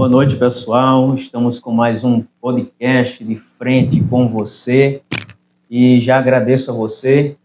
Boa noite, pessoal. Estamos com mais um podcast de frente com você e já agradeço a você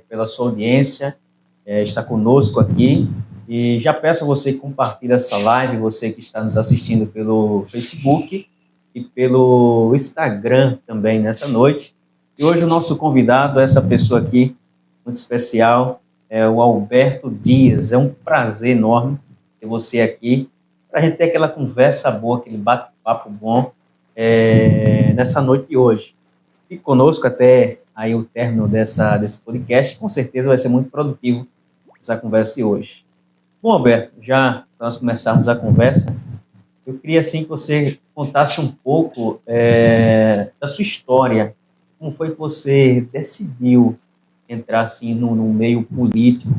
pela sua audiência, estar conosco aqui e já peço a você que compartilhe essa live, você que está nos assistindo pelo Facebook e pelo Instagram também nessa noite. E hoje o nosso convidado é essa pessoa aqui, muito especial, é o Alberto Dias. É um prazer enorme ter você aqui, para a gente ter aquela conversa boa, aquele bate-papo bom nessa noite de hoje. Fique conosco até aí o término desse podcast, com certeza vai ser muito produtivo essa conversa de hoje. Bom, Alberto, já para nós começarmos a conversa, eu queria assim que você contasse um pouco da sua história. Como foi que você decidiu entrar assim no meio político?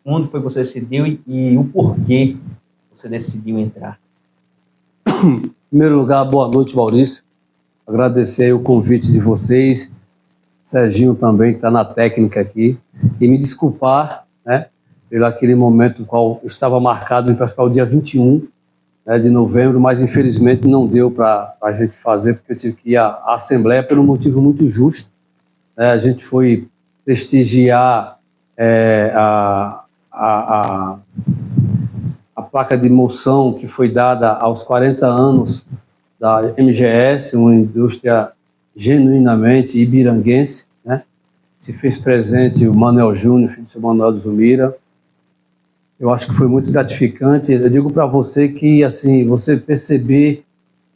Onde foi que você decidiu e o porquê você decidiu entrar? Em primeiro lugar, boa noite, Maurício. Agradecer o convite de vocês, Serginho também, que está na técnica aqui, e me desculpar, né, pelo aquele momento no qual estava marcado para o dia 21, de novembro, mas infelizmente não deu para a gente fazer, porque eu tive que ir à Assembleia por um motivo muito justo. A gente foi prestigiar a placa de moção que foi dada aos 40 anos da MGS, uma indústria genuinamente ibiranguense, né? Se fez presente o Manuel Júnior, filho do seu Manuel de Zumira. Eu acho que foi muito gratificante. Eu digo para você que, assim, você perceber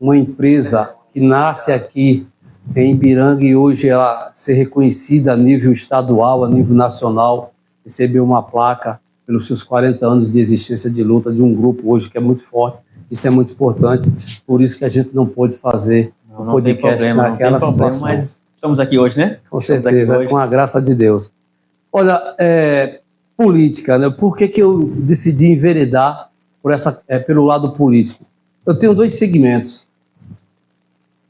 uma empresa que nasce aqui em Ibiranga e hoje ela ser reconhecida a nível estadual, a nível nacional, receber uma placa pelos seus 40 anos de existência de luta de um grupo hoje que é muito forte. Isso é muito importante, por isso que a gente não pôde fazer o podcast naquela situação. Mas estamos aqui hoje, né? Com certeza, com a graça de Deus. Olha, política, né? Por que eu decidi enveredar pelo lado político? Eu tenho dois segmentos.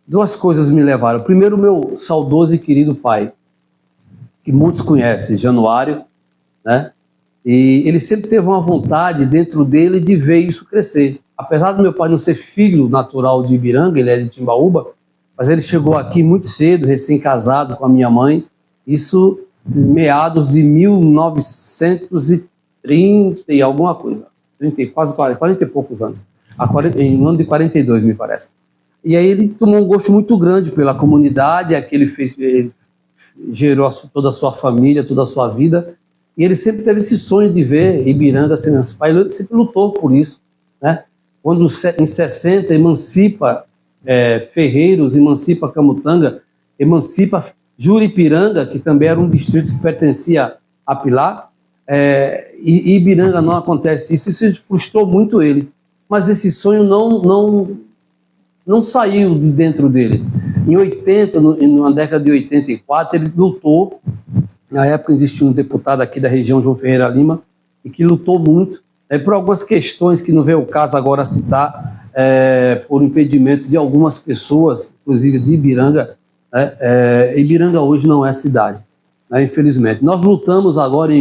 Duas coisas me levaram. Primeiro, meu saudoso e querido pai, que muitos conhecem, Januário, né? E ele sempre teve uma vontade dentro dele de ver isso crescer. Apesar do meu pai não ser filho natural de Ibiranga, ele é de Timbaúba, mas ele chegou aqui muito cedo, recém-casado com a minha mãe, isso em meados de 1930 e alguma coisa, quase 40 e poucos anos, em ano de 42, me parece. E aí ele tomou um gosto muito grande pela comunidade, ele gerou toda a sua família, toda a sua vida, e ele sempre teve esse sonho de ver Ibiranga se emancipar, ele sempre lutou por isso, né? Quando em 60 emancipa Ferreiros, emancipa Camutanga, emancipa Juripiranga, que também era um distrito que pertencia a Pilar, e Ibiranga não acontece isso frustrou muito ele. Mas esse sonho não saiu de dentro dele. Em 80, na década de 84, ele lutou. Na época existia um deputado aqui da região, João Ferreira Lima, e que lutou muito, por algumas questões que não veio o caso agora citar, por impedimento de algumas pessoas, inclusive de Ibiranga. Ibiranga hoje não é cidade, né, infelizmente. Nós lutamos agora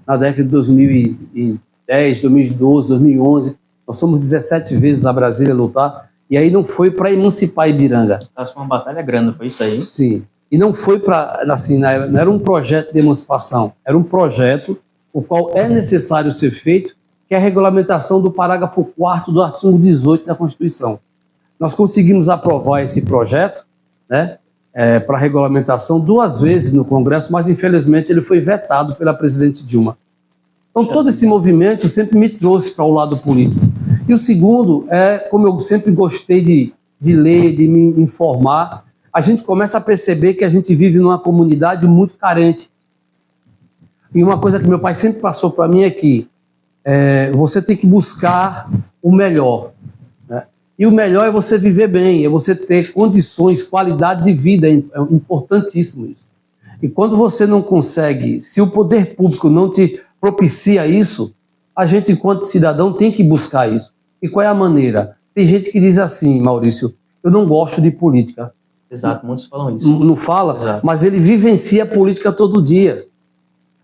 na década de 2010, 2012, 2011, nós fomos 17 vezes a Brasília lutar, e aí não foi para emancipar Ibiranga. Foi uma batalha grande, foi isso aí? Sim. E não foi para, assim, não era um projeto de emancipação, era um projeto o qual é necessário ser feito, que é a regulamentação do parágrafo 4º do artigo 18 da Constituição. Nós conseguimos aprovar esse projeto, né, para regulamentação 2 vezes no Congresso, mas infelizmente ele foi vetado pela presidente Dilma. Então todo esse movimento sempre me trouxe para o lado político. E o segundo como eu sempre gostei de ler, de me informar, a gente começa a perceber que a gente vive numa comunidade muito carente. E uma coisa que meu pai sempre passou para mim é que você tem que buscar o melhor, né? E o melhor é você viver bem, é você ter condições, qualidade de vida, é importantíssimo isso. E quando você não consegue, se o poder público não te propicia isso, a gente, enquanto cidadão, tem que buscar isso. E qual é a maneira? Tem gente que diz assim, Maurício, eu não gosto de política. Exato, muitos falam isso. Não fala? Exato. Mas ele vivencia a política todo dia.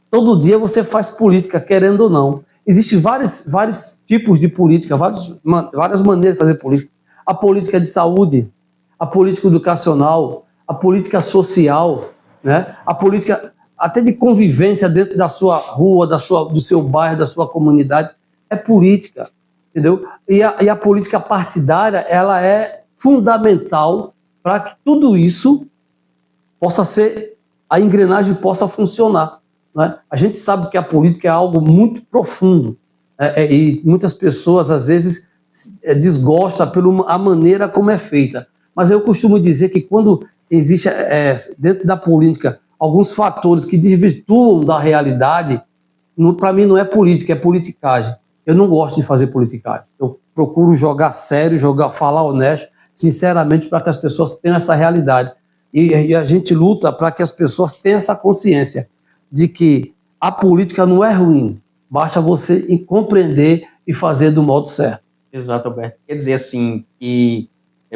Todo dia você faz política, querendo ou não. existem vários tipos de política, várias maneiras de fazer política. A política de saúde, a política educacional, a política social, né? A política até de convivência dentro da sua rua, do seu bairro, da sua comunidade, é política, entendeu? E a política partidária, ela é fundamental para que tudo isso possa ser, a engrenagem possa funcionar, né? A gente sabe que a política é algo muito profundo, e muitas pessoas, às vezes, desgostam pela maneira como é feita. Mas eu costumo dizer que quando existe dentro da política alguns fatores que desvirtuam da realidade, para mim não é política, é politicagem. Eu não gosto de fazer politicagem. Eu procuro jogar sério, falar honesto, sinceramente, para que as pessoas tenham essa realidade. E a gente luta para que as pessoas tenham essa consciência de que a política não é ruim, basta você compreender e fazer do modo certo. Exato, Alberto. Quer dizer assim, que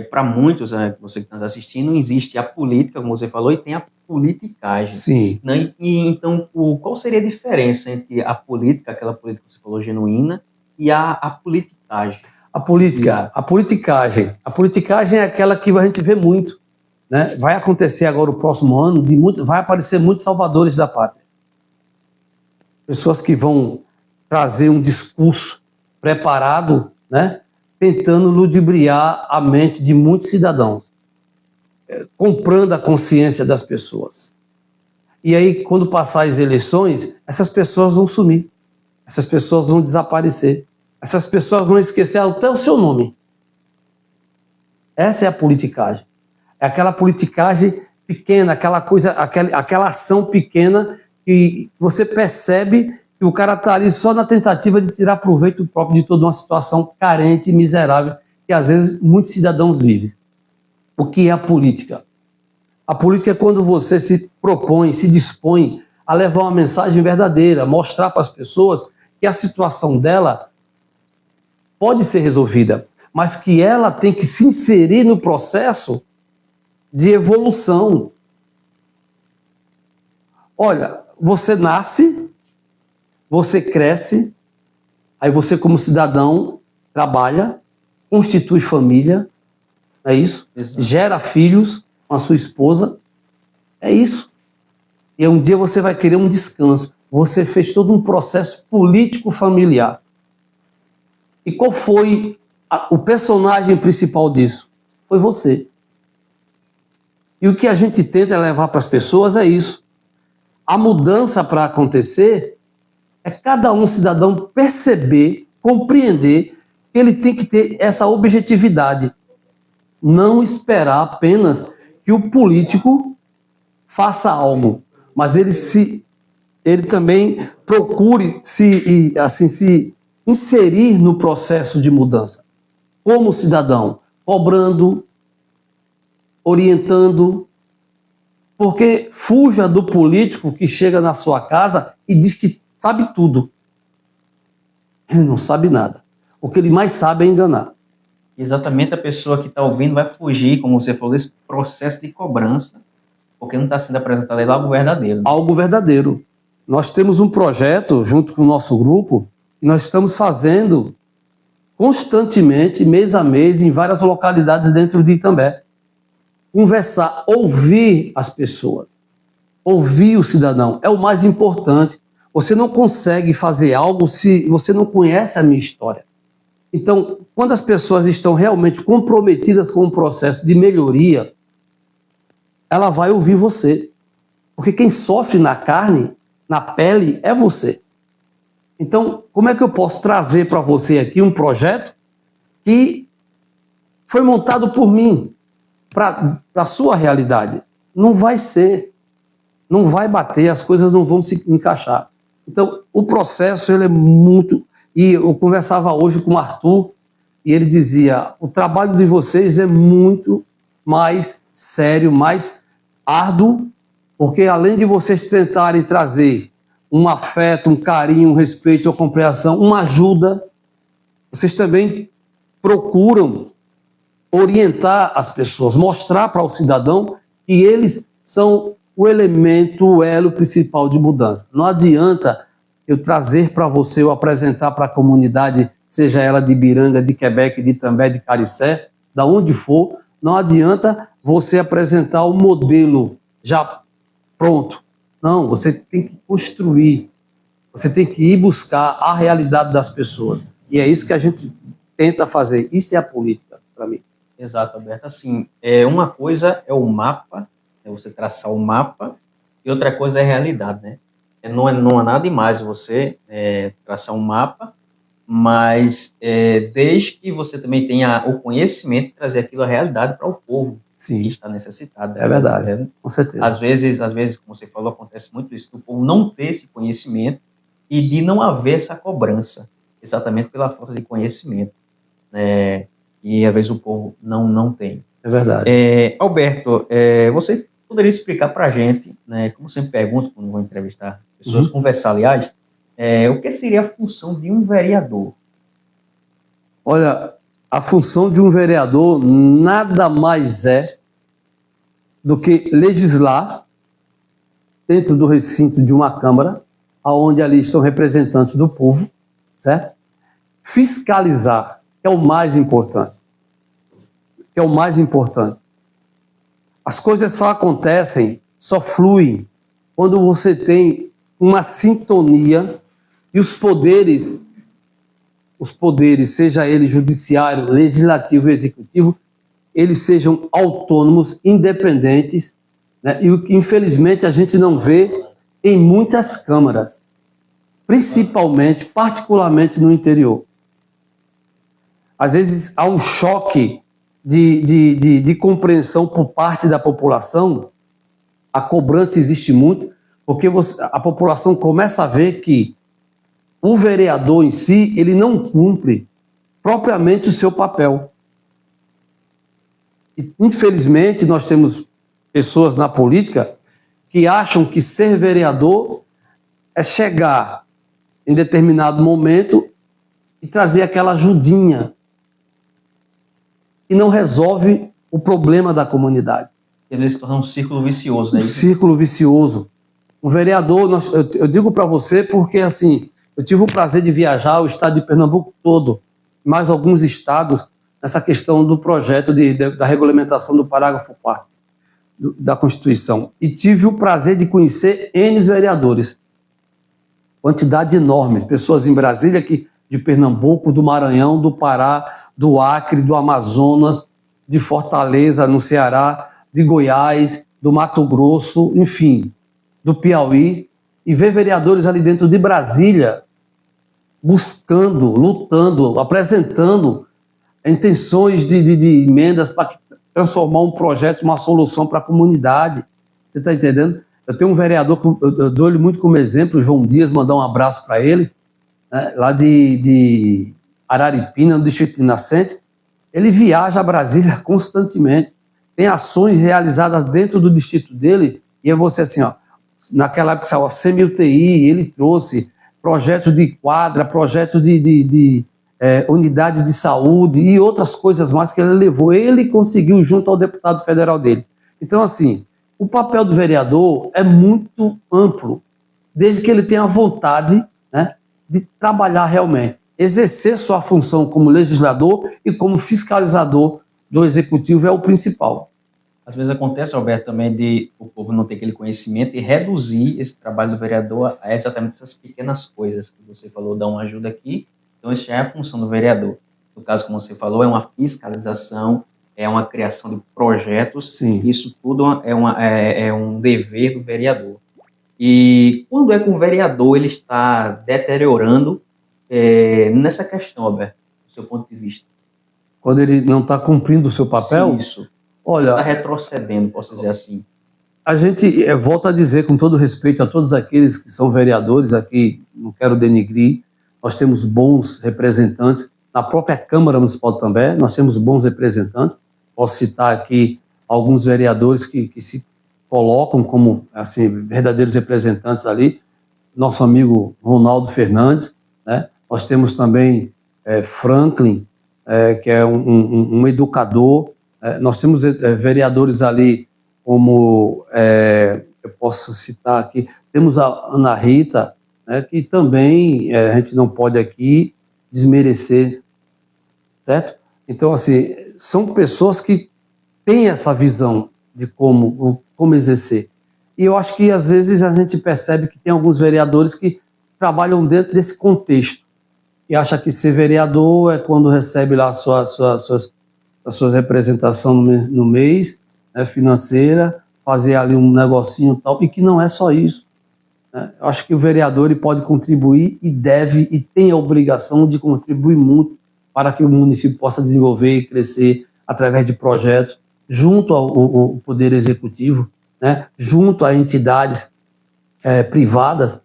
para muitos, você que está nos assistindo, existe a política, como você falou, e tem a politicagem. Sim. Né? Então, qual seria a diferença entre a política, aquela política que você falou genuína, e a politicagem? A politicagem é aquela que a gente vê muito, né? Vai acontecer agora o próximo ano, vai aparecer muitos salvadores da pátria. Pessoas que vão trazer um discurso preparado, né? Tentando ludibriar a mente de muitos cidadãos, comprando a consciência das pessoas. E aí, quando passar as eleições, essas pessoas vão sumir, essas pessoas vão desaparecer, essas pessoas vão esquecer até o seu nome. Essa é a politicagem. É aquela politicagem pequena, aquela ação pequena que você percebe que o cara está ali só na tentativa de tirar proveito próprio de toda uma situação carente e miserável que às vezes muitos cidadãos vivem. O que é a política? A política é quando você se propõe, se dispõe a levar uma mensagem verdadeira, mostrar para as pessoas que a situação dela pode ser resolvida, mas que ela tem que se inserir no processo de evolução. Olha, você nasce, você cresce, aí você como cidadão trabalha, constitui família, é isso? Exato. Gera filhos com a sua esposa, é isso. E um dia você vai querer um descanso. Você fez todo um processo político familiar. E qual foi o personagem principal disso? Foi você. E o que a gente tenta levar para as pessoas é isso. A mudança para acontecer é cada cidadão perceber, compreender que ele tem que ter essa objetividade. Não esperar apenas que o político faça algo, mas ele também procure se inserir no processo de mudança. Como cidadão, cobrando, orientando, porque fuja do político que chega na sua casa e diz que sabe tudo. Ele não sabe nada. O que ele mais sabe é enganar. Exatamente, a pessoa que está ouvindo vai fugir, como você falou, desse processo de cobrança, porque não está sendo apresentado aí algo verdadeiro. Algo verdadeiro. Nós temos um projeto, junto com o nosso grupo, que nós estamos fazendo constantemente, mês a mês, em várias localidades dentro de Itambé. Conversar, ouvir as pessoas, ouvir o cidadão, é o mais importante. Você não consegue fazer algo se você não conhece a minha história. Então, quando as pessoas estão realmente comprometidas com o processo de melhoria, ela vai ouvir você. Porque quem sofre na carne, na pele, é você. Então, como é que eu posso trazer para você aqui um projeto que foi montado por mim para a sua realidade? Não vai ser. Não vai bater, as coisas não vão se encaixar. Então, o processo ele é muito... E eu conversava hoje com o Arthur e ele dizia, o trabalho de vocês é muito mais sério, mais árduo, porque além de vocês tentarem trazer um afeto, um carinho, um respeito, uma compreensão, uma ajuda, vocês também procuram orientar as pessoas, mostrar para o cidadão que eles são o elemento, o elo principal de mudança. Não adianta eu trazer para você, eu apresentar para a comunidade, seja ela de Ibiranga, de Quebec, de Itambé, de Caricé, da onde for, não adianta você apresentar o modelo já pronto. Não, você tem que construir, você tem que ir buscar a realidade das pessoas. E é isso que a gente tenta fazer. Isso é a política, para mim. Exato, Alberto. Assim, uma coisa é o mapa, é você traçar o mapa, e outra coisa é a realidade, né? Não é nada demais você traçar um mapa, mas desde que você também tenha o conhecimento de trazer aquilo à realidade para o povo Sim, que está necessitado. é verdade, com certeza. Às vezes, como você falou, acontece muito isso, do povo não ter esse conhecimento e de não haver essa cobrança, exatamente pela falta de conhecimento, né? E às vezes o povo não tem. É verdade. Alberto, você poderia explicar para a gente, né, como sempre pergunto quando vou entrevistar pessoas, conversar, aliás, o que seria a função de um vereador? Olha, a função de um vereador nada mais é do que legislar dentro do recinto de uma Câmara, onde ali estão representantes do povo, certo? Fiscalizar, que é o mais importante. Que é o mais importante. As coisas só acontecem, só fluem, quando você tem uma sintonia e os poderes, seja ele judiciário, legislativo e executivo, eles sejam autônomos, independentes, né? E o que infelizmente a gente não vê em muitas câmaras, principalmente, particularmente no interior. Às vezes há um choque de compreensão por parte da população, a cobrança existe muito, porque a população começa a ver que o vereador em si, ele não cumpre propriamente o seu papel. E, infelizmente, nós temos pessoas na política que acham que ser vereador é chegar em determinado momento e trazer aquela ajudinha e não resolve o problema da comunidade. Ele se torna um círculo vicioso, né? Um círculo vicioso. Um vereador, eu digo para você porque, assim, eu tive o prazer de viajar ao estado de Pernambuco todo, mais alguns estados, nessa questão do projeto da regulamentação do parágrafo 4º da Constituição. E tive o prazer de conhecer N vereadores. Quantidade enorme. Pessoas em Brasília, de Pernambuco, do Maranhão, do Pará, do Acre, do Amazonas, de Fortaleza, no Ceará, de Goiás, do Mato Grosso, enfim, do Piauí, e ver vereadores ali dentro de Brasília buscando, lutando, apresentando intenções de emendas para transformar um projeto, uma solução para a comunidade. Você está entendendo? Eu tenho um vereador, eu dou ele muito como exemplo, o João Dias, mandar um abraço para ele, né, lá de Araripina, no Distrito de Nascente. Ele viaja a Brasília constantemente, tem ações realizadas dentro do distrito dele, e é você assim, ó, naquela época saiu a semi-UTI, ele trouxe projetos de quadra, projetos de unidade de saúde e outras coisas mais que ele levou. Ele conseguiu junto ao deputado federal dele. Então, assim, o papel do vereador é muito amplo, desde que ele tenha vontade, né, de trabalhar realmente, exercer sua função como legislador e como fiscalizador do executivo é o principal. Às vezes acontece, Alberto, também de o povo não ter aquele conhecimento e reduzir esse trabalho do vereador a exatamente essas pequenas coisas que você falou, dar uma ajuda aqui. Então, isso já é a função do vereador. No caso, como você falou, é uma fiscalização, é uma criação de projetos. Sim. Isso tudo é um dever do vereador. E quando é que o vereador ele está deteriorando nessa questão, Alberto, do seu ponto de vista? Quando ele não está cumprindo o seu papel? Sim, isso. Olha, está retrocedendo, posso dizer assim. A gente volta a dizer, com todo respeito a todos aqueles que são vereadores aqui, não quero denigrir, nós temos bons representantes, na própria Câmara Municipal também, nós temos bons representantes, posso citar aqui alguns vereadores que se colocam como assim, verdadeiros representantes ali, nosso amigo Ronaldo Fernandes, né? Nós temos também Franklin, que é um educador. Nós temos vereadores ali, como eu posso citar aqui, temos a Ana Rita, né, que também a gente não pode aqui desmerecer, certo? Então, assim, são pessoas que têm essa visão de como exercer. E eu acho que, às vezes, a gente percebe que tem alguns vereadores que trabalham dentro desse contexto e acha que ser vereador é quando recebe lá a sua representação no mês, né, financeira, fazer ali um negocinho e tal, e que não é só isso, né? Eu acho que o vereador ele pode contribuir e deve e tem a obrigação de contribuir muito para que o município possa desenvolver e crescer através de projetos junto ao Poder Executivo, né, junto a entidades privadas,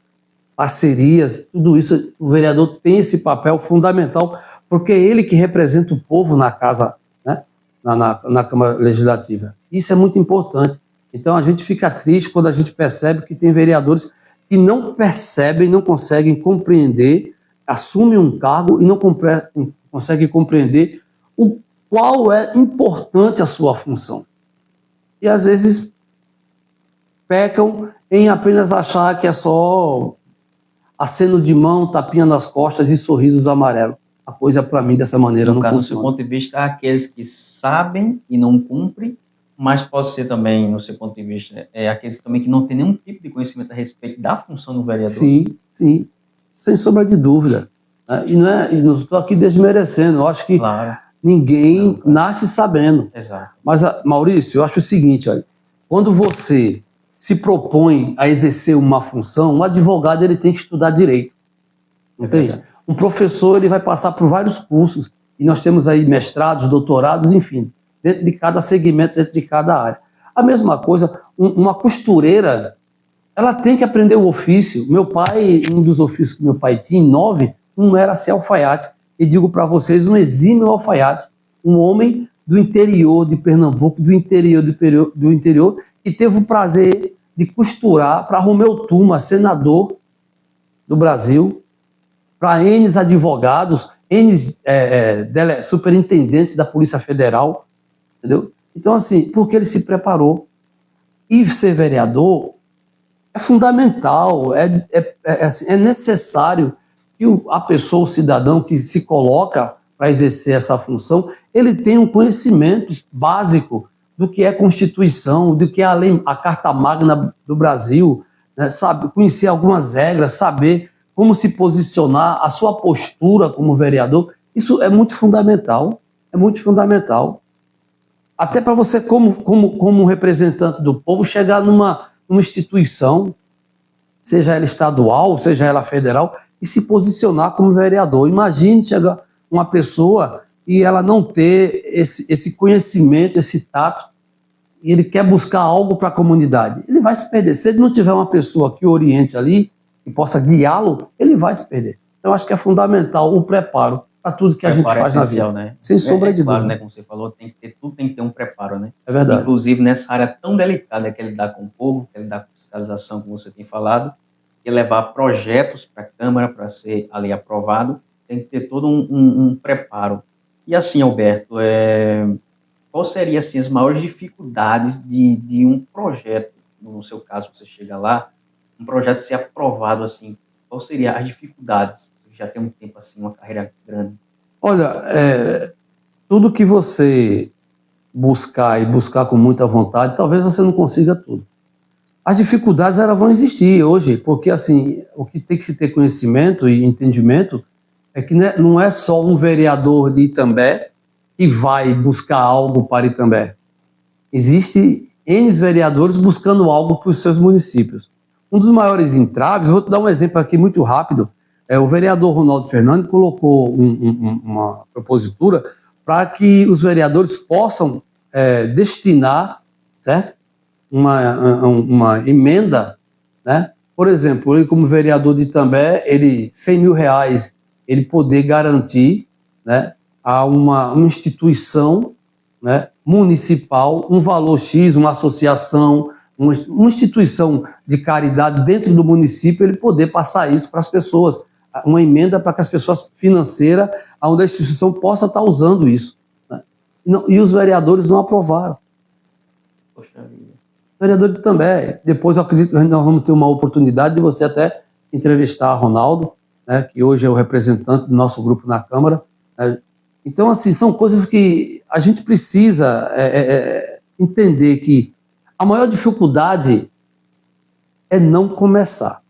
parcerias, tudo isso, o vereador tem esse papel fundamental, porque é ele que representa o povo na casa, né, na Câmara Legislativa. Isso é muito importante. Então a gente fica triste quando a gente percebe que tem vereadores que não percebem, não conseguem compreender, assumem um cargo e não conseguem compreender o qual é importante a sua função. E às vezes pecam em apenas achar que é só aceno de mão, tapinha nas costas e sorrisos amarelos. A coisa, para mim, dessa maneira não funciona. No seu ponto de vista, há aqueles que sabem e não cumprem, mas pode ser também, no seu ponto de vista, aqueles também que não têm nenhum tipo de conhecimento a respeito da função do vereador. Sim, sim, sem sombra de dúvida. E não estou aqui desmerecendo, eu acho que ninguém nasce sabendo. Exato. Mas, Maurício, eu acho o seguinte, olha, quando você se propõe a exercer uma função, um advogado ele tem que estudar direito. Entende? Um professor ele vai passar por vários cursos, e nós temos aí mestrados, doutorados, enfim, dentro de cada segmento, dentro de cada área. A mesma coisa, uma costureira, ela tem que aprender o ofício. Meu pai, um dos ofícios que meu pai tinha, 9, um era ser alfaiate. E digo para vocês, um exímio alfaiate, um homem do interior de Pernambuco, do interior, que teve o prazer de costurar para Romeu Tuma, senador do Brasil, para N advogados, N superintendentes da Polícia Federal, entendeu? Então, assim, porque ele se preparou. E ser vereador é fundamental, é necessário que a pessoa, o cidadão que se coloca para exercer essa função, ele tenha um conhecimento básico do que é Constituição, do que é a Carta Magna do Brasil, né, sabe, conhecer algumas regras, saber como se posicionar, a sua postura como vereador. Isso é muito fundamental, até para você, como representante do povo, chegar numa instituição, seja ela estadual, seja ela federal, e se posicionar como vereador. Imagine chegar uma pessoa e ela não ter esse conhecimento, esse tato, e ele quer buscar algo para a comunidade. Ele vai se perder. Se ele não tiver uma pessoa que oriente ali, que possa guiá-lo, ele vai se perder. Então, acho que é fundamental o preparo para tudo que a gente faz na vida. Né? Sem sombra de claro, dúvida. Né? Como você falou, tudo tem que ter um preparo, né? É verdade. Inclusive, nessa área tão delicada que é lidar com o povo, que é lidar com fiscalização, como você tem falado, que levar projetos para a Câmara para ser ali aprovado, tem que ter todo um preparo. E assim, Alberto, qual seria assim, as maiores dificuldades de um projeto, no seu caso, você chega lá, um projeto ser aprovado, assim, qual seria as dificuldades? Já tem um tempo assim, uma carreira grande. Olha, tudo que você buscar e buscar com muita vontade, talvez você não consiga tudo. As dificuldades elas vão existir hoje, porque assim, o que tem que se ter conhecimento e entendimento é que não é só um vereador de Itambé que vai buscar algo para Itambé. Existem N vereadores buscando algo para os seus municípios. Um dos maiores entraves, vou te dar um exemplo aqui muito rápido, o vereador Ronaldo Fernandes colocou uma propositura para que os vereadores possam destinar, certo? Uma emenda, né? Por exemplo, ele como vereador de Itambé, R$ 100 mil, ele poder garantir, né, a uma instituição, né, municipal, um valor X, uma associação, uma instituição de caridade dentro do município, ele poder passar isso para as pessoas, uma emenda para que as pessoas financeiras, onde a instituição possa estar usando isso, né? E os vereadores não aprovaram. Poxa vida. Vereador também. Depois eu acredito que nós vamos ter uma oportunidade de você até entrevistar Ronaldo, né, que hoje é o representante do nosso grupo na Câmara. Então, assim, são coisas que a gente precisa entender que a maior dificuldade é não começar.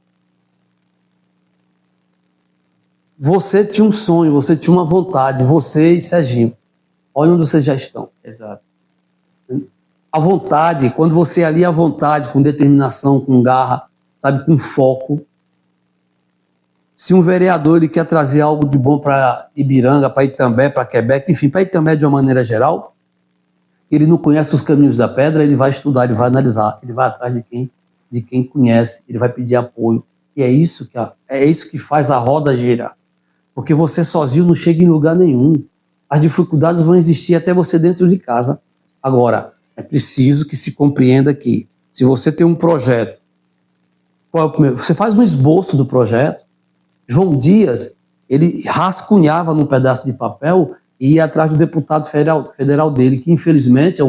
Você tinha um sonho, você tinha uma vontade, você e Serginho. Olha onde vocês já estão. Exato. A vontade, quando você ali à vontade, com determinação, com garra, sabe, com foco. Se um vereador ele quer trazer algo de bom para Ibiranga, para Itambé, para Quebec, enfim, para Itambé de uma maneira geral, ele não conhece os caminhos da pedra, ele vai estudar, ele vai analisar, ele vai atrás de quem conhece, ele vai pedir apoio. E é isso que faz a roda girar. Porque você sozinho não chega em lugar nenhum. As dificuldades vão existir até você dentro de casa. Agora, é preciso que se compreenda que, se você tem um projeto, você faz um esboço do projeto. João Dias, ele rascunhava num pedaço de papel e ia atrás do deputado federal dele, que infelizmente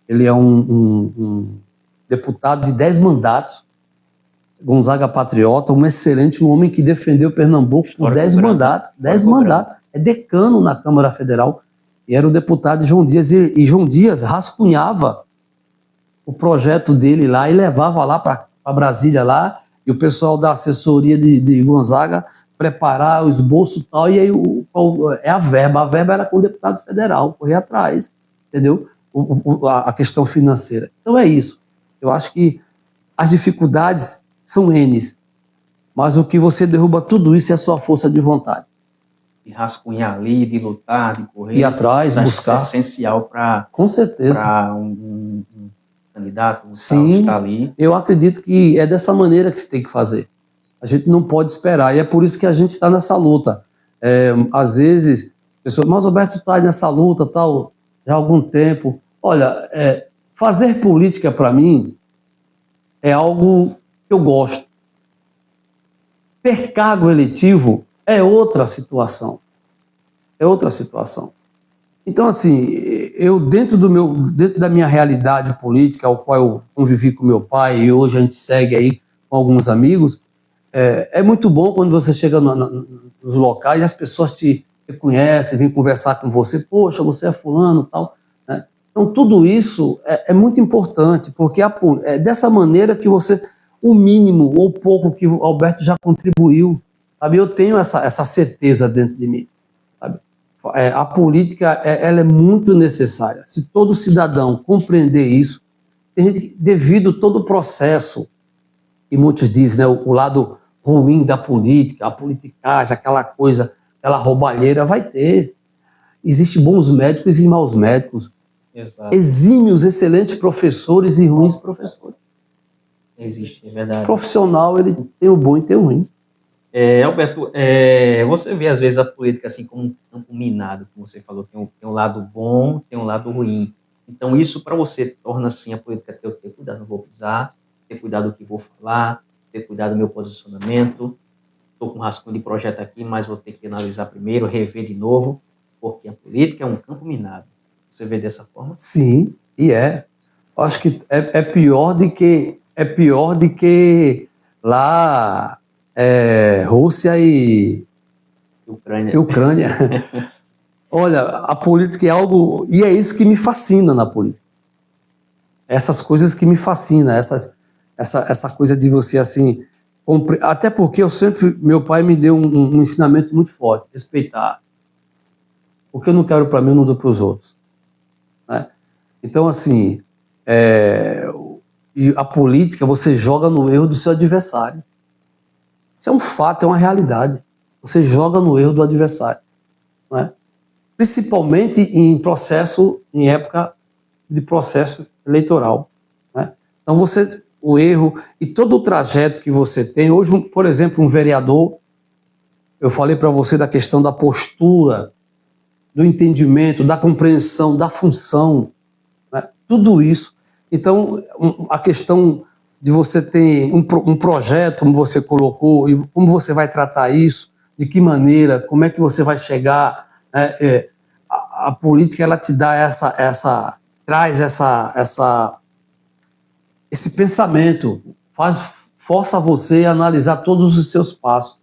ele é um deputado de 10 mandatos, Gonzaga Patriota, um homem que defendeu Pernambuco por 10 mandatos. 10 mandatos. É decano na Câmara Federal. E era o deputado João Dias. E João Dias rascunhava o projeto dele lá e levava lá para Brasília lá, e o pessoal da assessoria de Gonzaga preparar o esboço e tal, e aí a verba era com o deputado federal, correr atrás, entendeu? A questão financeira. Então é isso. Eu acho que as dificuldades são N's, mas o que você derruba tudo isso é a sua força de vontade. De rascunhar ali, de lutar, de correr. Ir atrás, buscar. Isso é essencial para um candidato Sim, estar ali. Eu acredito que é dessa maneira que se tem que fazer. A gente não pode esperar, e é por isso que a gente está nessa luta. Às vezes, pessoas, mas o Roberto está nessa luta tal, já há algum tempo. Olha, fazer política para mim é algo que eu gosto. Ter cargo eletivo é outra situação. É outra situação. Então, assim, eu dentro da minha realidade política, ao qual eu convivi com meu pai, e hoje a gente segue aí com alguns amigos, é muito bom quando você chega nos locais e as pessoas te conhecem, vêm conversar com você, poxa, você é fulano e tal, né? Então, tudo isso é muito importante, porque é dessa maneira que você, o mínimo ou pouco que o Alberto já contribuiu, sabe? Eu tenho essa certeza dentro de mim, sabe? A política ela é muito necessária. Se todo cidadão compreender isso, tem gente que, devido todo o processo, e muitos dizem, né, o lado ruim da política, a politicagem, aquela coisa, aquela roubalheira, vai ter. Existem bons médicos e maus médicos. Exato. Exímios, excelentes professores e ruins professores. Existe, é verdade. O profissional, ele tem o bom e tem o ruim. Alberto, você vê às vezes a política assim como um campo minado, como você falou, tem um lado bom, tem um lado ruim. Então isso para você torna assim a política ter cuidado, não vou pisar, ter cuidado do que vou falar, ter cuidado do meu posicionamento. Estou com um rascunho de projeto aqui, mas vou ter que analisar primeiro, rever de novo, porque a política é um campo minado. Você vê dessa forma? Sim, e é. Acho que é pior do que lá Rússia e Ucrânia. Olha, a política é algo... E é isso que me fascina na política. Essas coisas que me fascinam, essa coisa de você, assim... Até porque meu pai me deu um ensinamento muito forte, respeitar. O que eu não quero para mim, eu não dou para os outros. Né? Então, assim... E a política, você joga no erro do seu adversário. Isso é um fato, é uma realidade. Você joga no erro do adversário. Né? Principalmente em época de processo eleitoral. Né? Então o erro e todo o trajeto que você tem, hoje, por exemplo, um vereador, eu falei para você da questão da postura, do entendimento, da compreensão, da função, né? Tudo isso. Então, a questão de você ter um projeto, como você colocou, e como você vai tratar isso, de que maneira, como é que você vai chegar, né? A política, ela te dá traz esse pensamento, força você a analisar todos os seus passos.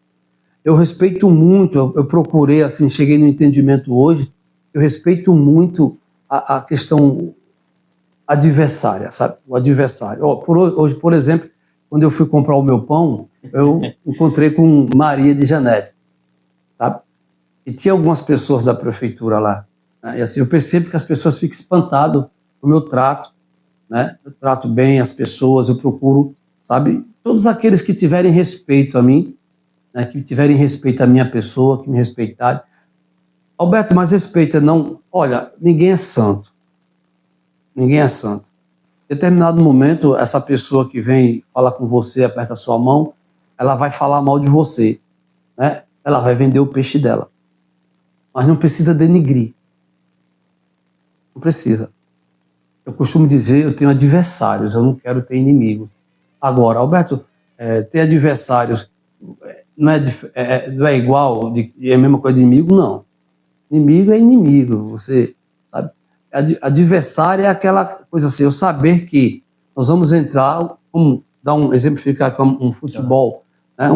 Eu respeito muito, eu procurei, assim, cheguei no entendimento hoje, eu respeito muito a questão adversária, sabe? O adversário. Hoje, por exemplo, quando eu fui comprar o meu pão, eu encontrei com Maria de Janete, sabe? E tinha algumas pessoas da prefeitura lá, né? E assim, eu percebo que as pessoas ficam espantadas com o meu trato, né? Eu trato bem as pessoas, eu procuro, sabe? Todos aqueles que tiverem respeito a mim, né? Que tiverem respeito à minha pessoa, que me respeitarem. Alberto, mas respeita, não... Olha, ninguém é santo. Ninguém é santo. Em determinado momento, essa pessoa que vem falar com você, aperta a sua mão, ela vai falar mal de você, né? Ela vai vender o peixe dela. Mas não precisa denigrir. Não precisa. Eu costumo dizer, eu tenho adversários, eu não quero ter inimigos. Agora, Alberto, ter adversários não é igual, é a mesma coisa de inimigo? Não. Inimigo é inimigo, você sabe? Adversário é aquela coisa assim, eu saber que nós vamos entrar, vamos dar um exemplificar como um futebol, né?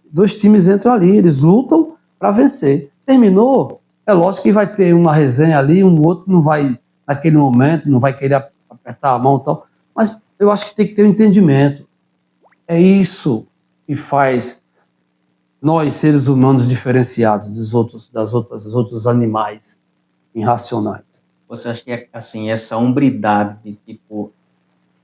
Dois times entram ali, eles lutam para vencer. Terminou, é lógico que vai ter uma resenha ali, um outro não vai, naquele momento, não vai querer apertar a mão e tal, mas eu acho que tem que ter um entendimento. É isso que faz nós, seres humanos, diferenciados dos outros animais irracionais. Você acha que, assim, essa hombridade de, tipo,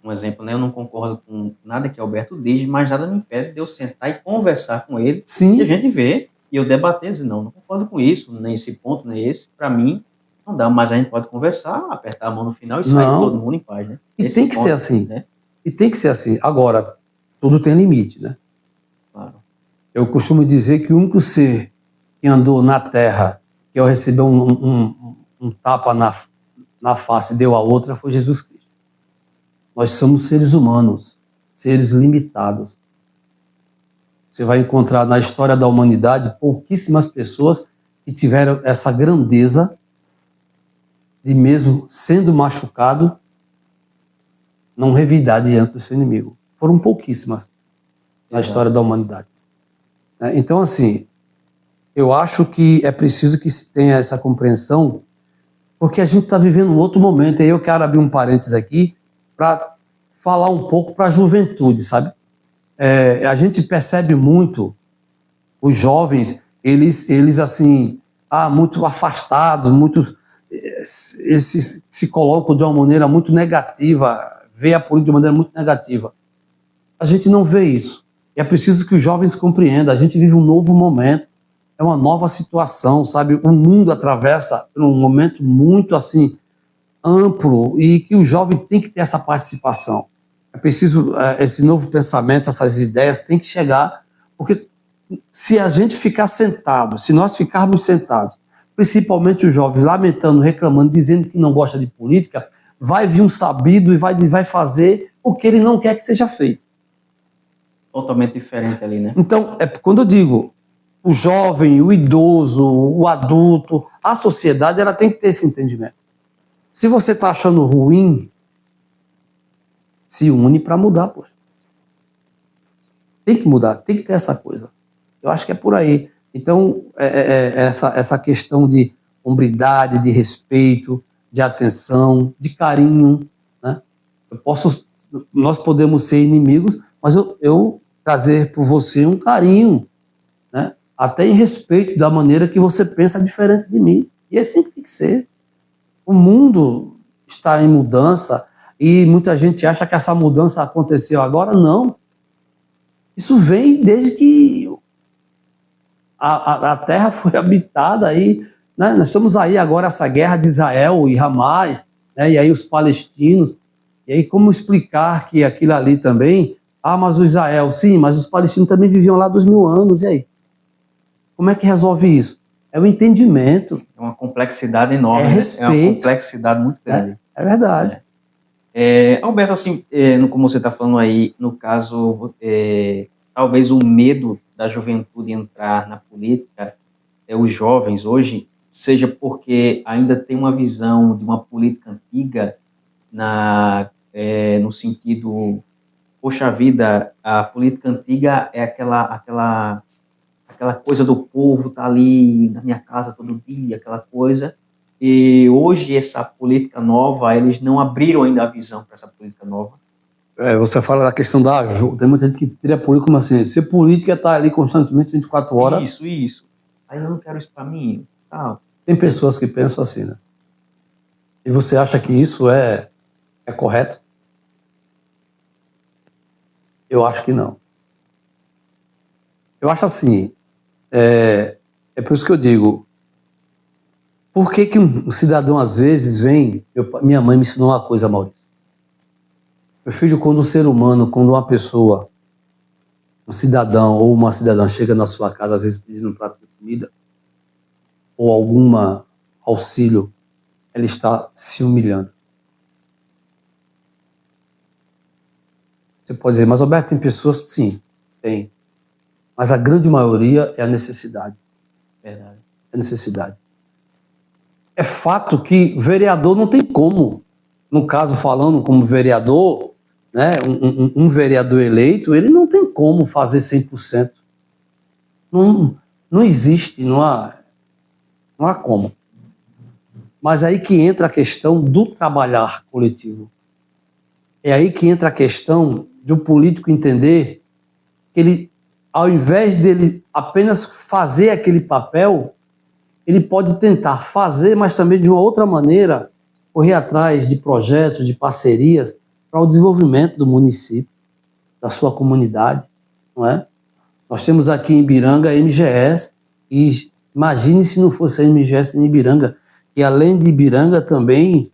um exemplo, né? Eu não concordo com nada que Alberto diz, mas nada me impede de eu sentar e conversar com ele, Sim. e a gente ver, e eu debater, dizer, não concordo com isso, nem esse ponto, nem esse, para mim, não dá, mas a gente pode conversar, apertar a mão no final e sair todo mundo em paz, né? E tem que ser assim, né? E tem que ser assim. Agora, tudo tem limite, né? Claro. Eu costumo dizer que o único ser que andou na Terra, que ao receber um tapa na face deu a outra, foi Jesus Cristo. Nós somos seres humanos, seres limitados. Você vai encontrar na história da humanidade pouquíssimas pessoas que tiveram essa grandeza de, mesmo sendo machucado, não revidar diante do seu inimigo. Foram pouquíssimas na história da humanidade. Então, assim, eu acho que é preciso que se tenha essa compreensão, porque a gente está vivendo um outro momento. E aí eu quero abrir um parênteses aqui para falar um pouco para a juventude, sabe? A gente percebe muito os jovens, eles assim, muito afastados, esses se colocam de uma maneira muito negativa, vê a política de uma maneira muito negativa. A gente não vê isso. E é preciso que os jovens compreendam. A gente vive um novo momento, é uma nova situação, sabe? O mundo atravessa por um momento muito assim amplo e que o jovem tem que ter essa participação. É preciso esse novo pensamento, essas ideias tem que chegar, porque se a gente ficar sentado, se nós ficarmos sentados, principalmente os jovens lamentando, reclamando, dizendo que não gosta de política, vai vir um sabido e vai fazer o que ele não quer que seja feito. Totalmente diferente ali, né? Então, quando eu digo o jovem, o idoso, o adulto, a sociedade, ela tem que ter esse entendimento. Se você está achando ruim, se une para mudar, poxa. Tem que mudar, tem que ter essa coisa. Eu acho que é por aí. Então, essa questão de hombridade, de respeito, de atenção, de carinho, né? Nós podemos ser inimigos, mas eu trazer por você um carinho, né? Até em respeito da maneira que você pensa diferente de mim. E é assim que tem que ser. O mundo está em mudança e muita gente acha que essa mudança aconteceu agora. Não. Isso vem desde que a Terra foi habitada aí, né? Nós estamos aí agora, essa guerra de Israel e Hamas, né? E aí os palestinos, e aí como explicar que aquilo ali também, mas o Israel, sim, mas os palestinos também viviam lá 2000 anos, e aí? Como é que resolve isso? É o entendimento. É uma complexidade enorme, respeito, né? É uma complexidade muito grande. É verdade. Alberto, assim, como você está falando aí, no caso, talvez o medo da juventude entrar na política, os jovens hoje, seja porque ainda tem uma visão de uma política antiga no sentido poxa vida, a política antiga é aquela coisa do povo tá ali na minha casa todo dia, aquela coisa. E hoje essa política nova, eles não abriram ainda a visão para essa política nova. Você fala da questão da ajuda. Tem muita gente que tira político como assim, ser político é estar ali constantemente 24 horas. Isso. Aí eu não quero isso para mim. Tá. Tem pessoas que pensam assim, né? E você acha que isso é correto? Eu acho que não. Eu acho assim, é por isso que eu digo, por que um cidadão às vezes vem... Minha mãe me ensinou uma coisa, Maurício. Meu filho, quando um ser humano, quando uma pessoa, um cidadão ou uma cidadã chega na sua casa, às vezes pedindo um prato de comida, ou algum auxílio, ela está se humilhando. Você pode dizer, mas Alberto, tem pessoas, sim, tem. Mas a grande maioria é a necessidade. Verdade. É necessidade. É fato que vereador não tem como, no caso falando como vereador, né, um vereador eleito, ele não tem como fazer 100%. Não existe, não há como. Mas aí que entra a questão do trabalhar coletivo. É aí que entra a questão de um político entender que ele, ao invés dele apenas fazer aquele papel, ele pode tentar fazer, mas também de uma outra maneira, correr atrás de projetos, de parcerias para o desenvolvimento do município, da sua comunidade, não é? Nós temos aqui em Ibiranga a MGS, e imagine se não fosse a MGS em Ibiranga, que além de Ibiranga também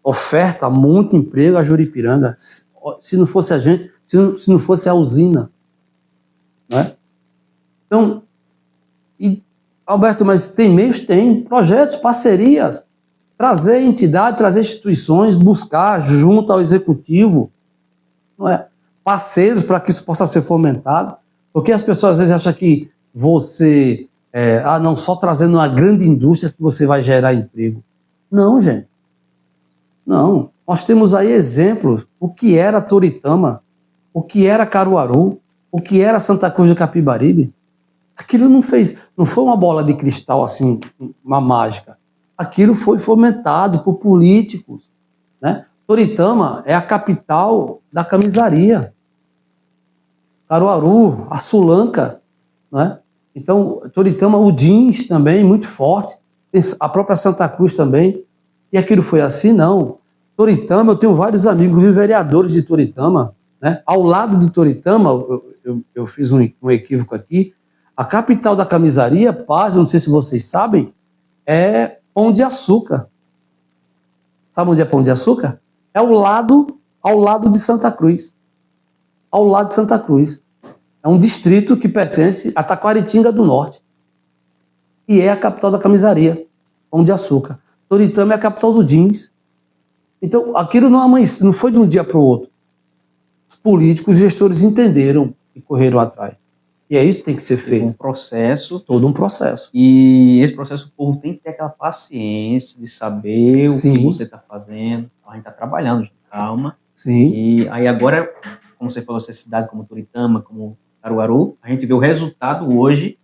oferta muito emprego a Juripiranga. Se não fosse a gente, se não fosse a usina, não é? Então, Alberto, mas tem meios? Tem projetos, parcerias, trazer entidade, trazer instituições, buscar junto ao executivo, não é? Parceiros para que isso possa ser fomentado, porque as pessoas às vezes acham que você, não, só trazendo uma grande indústria que você vai gerar emprego. Não, gente. Não. Nós temos aí exemplos, o que era Toritama, o que era Caruaru, o que era Santa Cruz do Capibaribe. Aquilo não foi uma bola de cristal, assim, uma mágica. Aquilo foi fomentado por políticos, né? Toritama é a capital da camisaria. Caruaru, a Sulanca, né? Então, Toritama, o jeans também, muito forte. A própria Santa Cruz também. E aquilo foi assim? Não. Toritama, eu tenho vários amigos vereadores de Toritama, né? Ao lado de Toritama, eu fiz um equívoco aqui, a capital da camisaria, Paz, eu não sei se vocês sabem, é Pão de Açúcar. Sabe onde é Pão de Açúcar? É ao lado de Santa Cruz. Ao lado de Santa Cruz. É um distrito que pertence a Taquaritinga do Norte. E é a capital da camisaria, Pão de Açúcar. Toritama é a capital do jeans. Então, aquilo não foi de um dia para o outro. Os políticos, os gestores entenderam e correram atrás. E é isso que tem que ser feito. Um processo. Todo um processo. E esse processo, o povo tem que ter aquela paciência de saber o que você está fazendo. A gente está trabalhando, calma. Sim. E aí agora, como você falou, essa cidade como Toritama, como Caruaru, a gente vê o resultado hoje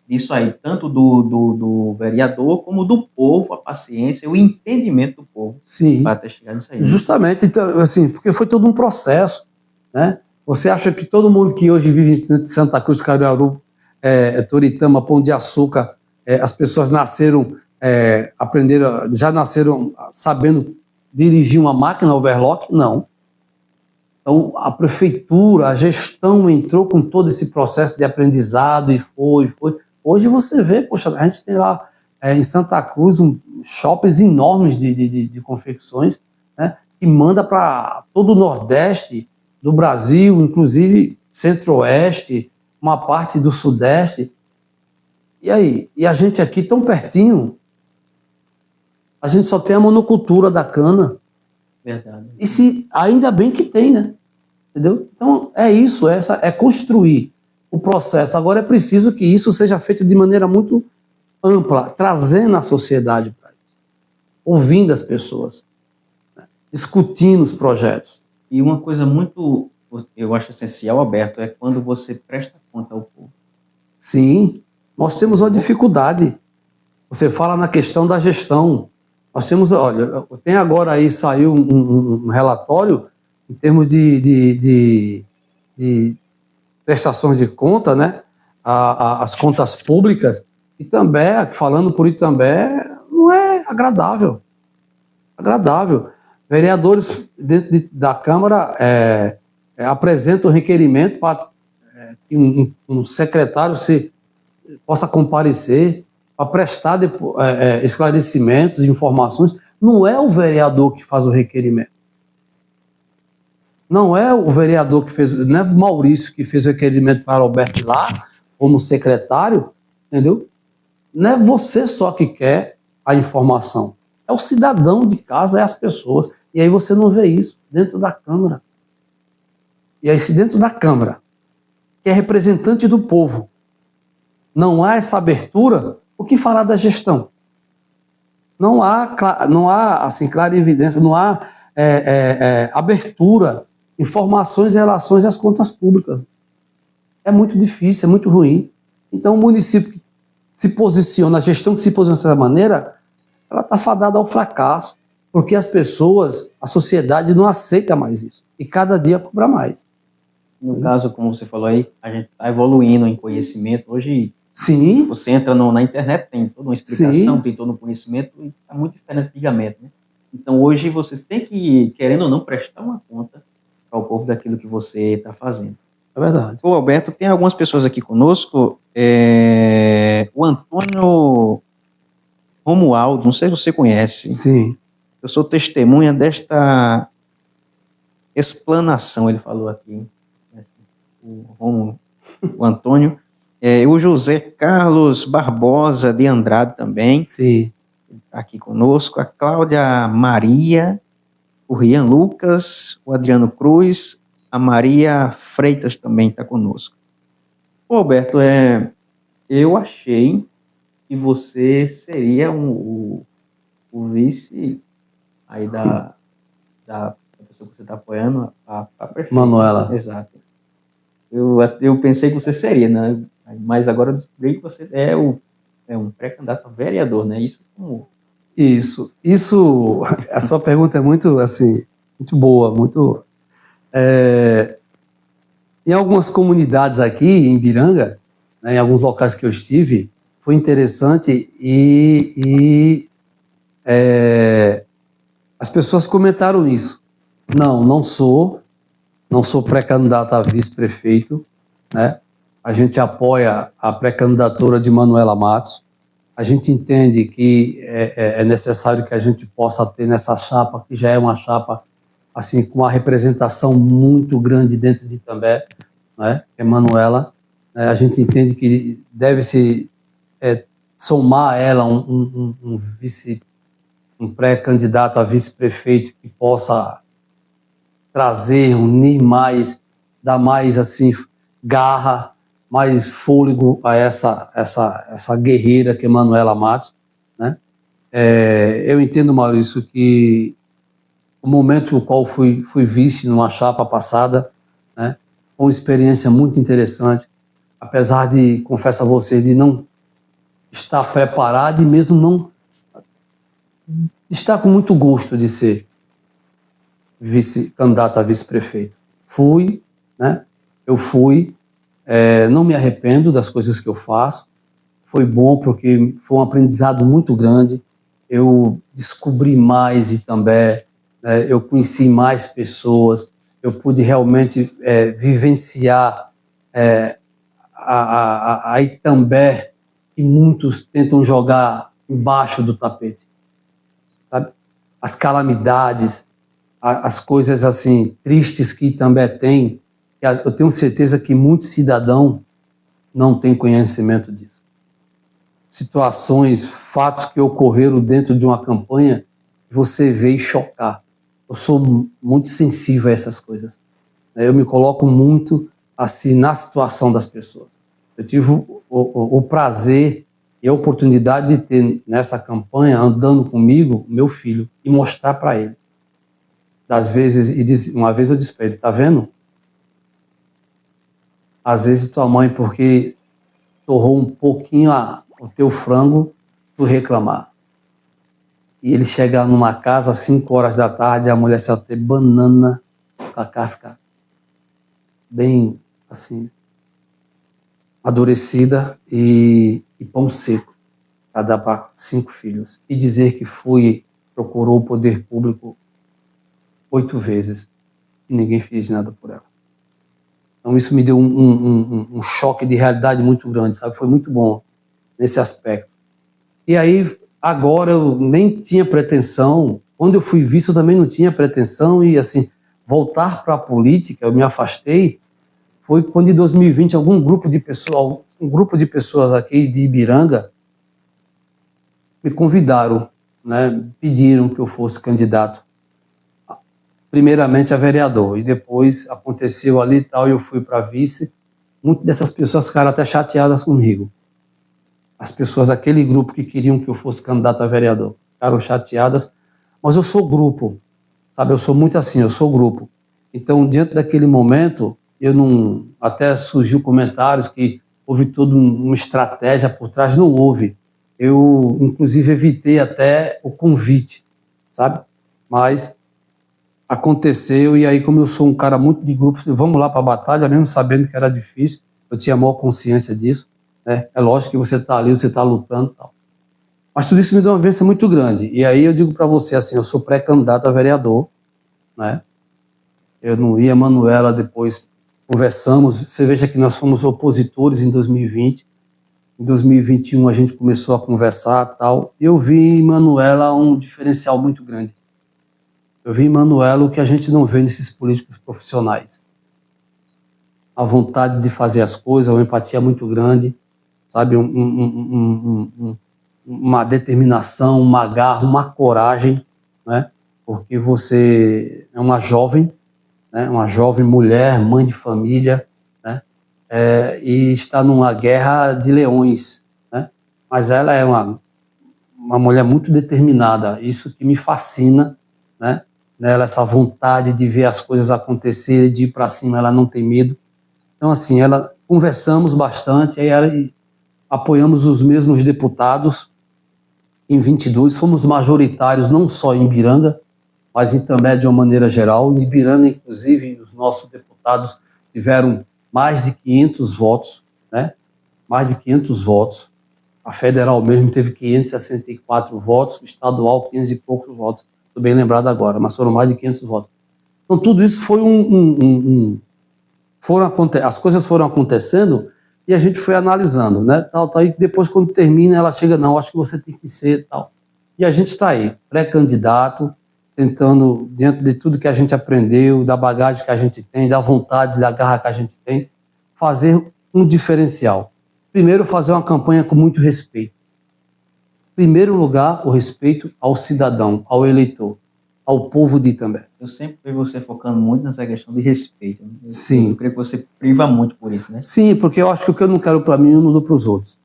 disso aí, tanto do vereador como do povo, a paciência, o entendimento do povo. Sim. Para até chegar nisso aí. Justamente, então, assim, porque foi todo um processo, né? Você acha que todo mundo que hoje vive em Santa Cruz, Caruaru, Toritama, Pão de Açúcar, as pessoas nasceram, já nasceram sabendo dirigir uma máquina overlock? Não. Então, a prefeitura, a gestão entrou com todo esse processo de aprendizado e foi. Hoje você vê, poxa, a gente tem lá em Santa Cruz shoppings enormes de confecções, né, que manda para todo o Nordeste do Brasil, inclusive Centro-Oeste, uma parte do Sudeste. E aí? E a gente aqui tão pertinho, a gente só tem a monocultura da cana. Verdade. E ainda bem que tem, né? Entendeu? Então é isso, é construir o processo. Agora é preciso que isso seja feito de maneira muito ampla, trazendo a sociedade para isso, ouvindo as pessoas, né? Discutindo os projetos. E uma coisa muito eu acho essencial, Alberto, é quando você presta conta ao povo. Sim, nós temos uma dificuldade. Você fala na questão da gestão. Nós temos, olha, tem agora aí, saiu um relatório em termos de prestações de conta, né? As contas públicas, e também, falando por Itambé, não é agradável. Agradável. Vereadores dentro da Câmara apresentam requerimento para que um secretário possa comparecer para prestar esclarecimentos, informações. Não é o vereador que faz o requerimento. Não é o vereador que fez, não é o Maurício que fez o requerimento para Alberto lá, como secretário, entendeu? Não é você só que quer a informação. É o cidadão de casa, é as pessoas. E aí você não vê isso dentro da Câmara. E aí, se dentro da Câmara, que é representante do povo, não há essa abertura, o que falar da gestão? Não há assim, clara evidência, não há abertura, informações em relação às contas públicas. É muito difícil, é muito ruim. Então, o município que se posiciona, a gestão que se posiciona dessa maneira, ela está fadada ao fracasso, porque as pessoas, a sociedade não aceita mais isso. E cada dia cobra mais. No caso, como você falou aí, a gente está evoluindo em conhecimento. Hoje, sim, você entra na internet, tem toda uma explicação, sim, tem todo um conhecimento, e está muito diferente antigamente, né? Então, hoje, você tem que, querendo ou não, prestar uma conta ao povo daquilo que você está fazendo. É verdade. Ô, Alberto, tem algumas pessoas aqui conosco. O Antônio Romualdo, não sei se você conhece. Sim. Eu sou testemunha desta explanação, ele falou aqui. O Antônio. O José Carlos Barbosa de Andrade também. Sim. Está aqui conosco. A Cláudia Maria, o Rian Lucas, o Adriano Cruz, a Maria Freitas também está conosco. Ô, Alberto, eu achei que você seria o vice aí da pessoa que você está apoiando, a prefeita. Manuela. Exato. Eu pensei que você seria, né? Mas agora eu descobri que você é um pré-candidato a vereador, né? Isso como... Isso, a sua pergunta é muito, assim, muito boa, muito... Em algumas comunidades aqui, em Ibiranga, né, em alguns locais que eu estive, foi interessante e as pessoas comentaram isso. Não sou pré-candidato a vice-prefeito, né? A gente apoia a pré-candidatura de Manuela Matos. A gente entende que é necessário que a gente possa ter nessa chapa, que já é uma chapa assim, com uma representação muito grande dentro de Itambé, né? É Manuela. A gente entende que deve-se somar a ela um pré-candidato a vice-prefeito que possa trazer, unir mais, dar mais assim, garra, mais fôlego a essa guerreira que é Manuela Matos, né? Eu entendo, Maurício, que o momento no qual fui vice numa chapa passada, né, foi uma experiência muito interessante, apesar de, confesso a você, de não estar preparado e mesmo não estar com muito gosto de ser candidato a vice-prefeito. Fui, né? Eu fui, não me arrependo das coisas que eu faço. Foi bom porque foi um aprendizado muito grande. Eu descobri mais Itambé, eu conheci mais pessoas, eu pude realmente vivenciar a Itambé que muitos tentam jogar embaixo do tapete, sabe? As calamidades, as coisas assim tristes que Itambé tem, eu tenho certeza que muito cidadão não tem conhecimento disso. Situações, fatos que ocorreram dentro de uma campanha, você vê e chocar. Eu sou muito sensível a essas coisas. Eu me coloco muito assim na situação das pessoas. Eu tive o prazer e a oportunidade de ter nessa campanha, andando comigo, meu filho, e mostrar para ele. Das vezes, uma vez eu disse para ele, tá vendo? Às vezes tua mãe, porque torrou um pouquinho o teu frango, tu reclamar. E ele chega numa casa às 5 horas da tarde, a mulher só tem banana com a casca bem assim, amadurecida e pão seco para dar para 5 filhos. E dizer que procurou o poder público 8 vezes e ninguém fez nada por ela. Então isso me deu um choque de realidade muito grande, sabe? Foi muito bom nesse aspecto. E aí, agora eu nem tinha pretensão, quando eu fui visto eu também não tinha pretensão, e assim, voltar para a política, eu me afastei, foi quando em 2020 um grupo de pessoas aqui de Ibiranga me convidaram, né, pediram que eu fosse candidato, primeiramente a vereador, e depois aconteceu ali e tal, e eu fui para vice. Muitas dessas pessoas ficaram até chateadas comigo. As pessoas daquele grupo que queriam que eu fosse candidato a vereador ficaram chateadas, mas eu sou grupo, sabe? Eu sou muito assim, eu sou grupo. Então, diante daquele momento, até surgiu comentários que houve toda uma estratégia por trás, não houve. Eu, inclusive, evitei até o convite, sabe? Mas aconteceu, e aí, como eu sou um cara muito de grupo, vamos lá para a batalha, mesmo sabendo que era difícil, eu tinha a maior consciência disso, né? É lógico que você está ali, você está lutando e tal. Mas tudo isso me deu uma vivência muito grande. E aí eu digo para você assim, eu sou pré-candidato a vereador, né? Eu não ia, Manuela, depois conversamos, você veja que nós fomos opositores em 2020, em 2021 a gente começou a conversar e tal, e eu vi em Manuela um diferencial muito grande. Eu vi em Manuela o que a gente não vê nesses políticos profissionais. A vontade de fazer as coisas, uma empatia muito grande, sabe, uma determinação, uma garra, uma coragem, né? Porque você é uma jovem, né? Uma jovem mulher, mãe de família, né? E está numa guerra de leões, né? Mas ela é uma mulher muito determinada, isso que me fascina, né? Nela, essa vontade de ver as coisas acontecerem, de ir para cima, ela não tem medo. Então, assim, conversamos bastante, aí apoiamos os mesmos deputados em 22, fomos majoritários não só em Ibiranga, mas em També de uma maneira geral. Em Ibiranga, inclusive, os nossos deputados tiveram mais de 500 votos, né? Mais de 500 votos. A federal mesmo teve 564 votos, o estadual 500 e poucos votos. Estou bem lembrado agora, mas foram mais de 500 votos. Então, tudo isso foi as coisas foram acontecendo e a gente foi analisando, né? E depois, quando termina, ela chega, não, acho que você tem que ser, tal. E a gente está aí, pré-candidato, tentando, diante de tudo que a gente aprendeu, da bagagem que a gente tem, da vontade, da garra que a gente tem, fazer um diferencial. Primeiro, fazer uma campanha com muito respeito. Em primeiro lugar, o respeito ao cidadão, ao eleitor, ao povo de Itambé. Eu sempre vi você focando muito nessa questão de respeito. Sim. Eu creio que você priva muito por isso, né? Sim, porque eu acho que o que eu não quero para mim, eu não dou para os outros.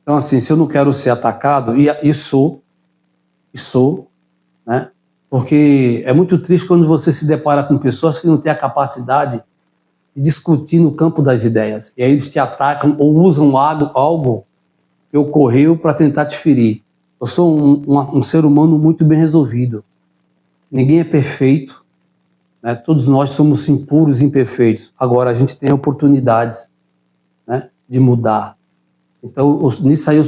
Então, assim, se eu não quero ser atacado, e sou, né? Porque é muito triste quando você se depara com pessoas que não têm a capacidade de discutir no campo das ideias. E aí eles te atacam ou usam algo que ocorreu para tentar te ferir. Eu sou um ser humano muito bem resolvido. Ninguém é perfeito, né? Todos nós somos impuros e imperfeitos. Agora, a gente tem oportunidades, né, de mudar. Então, nisso aí eu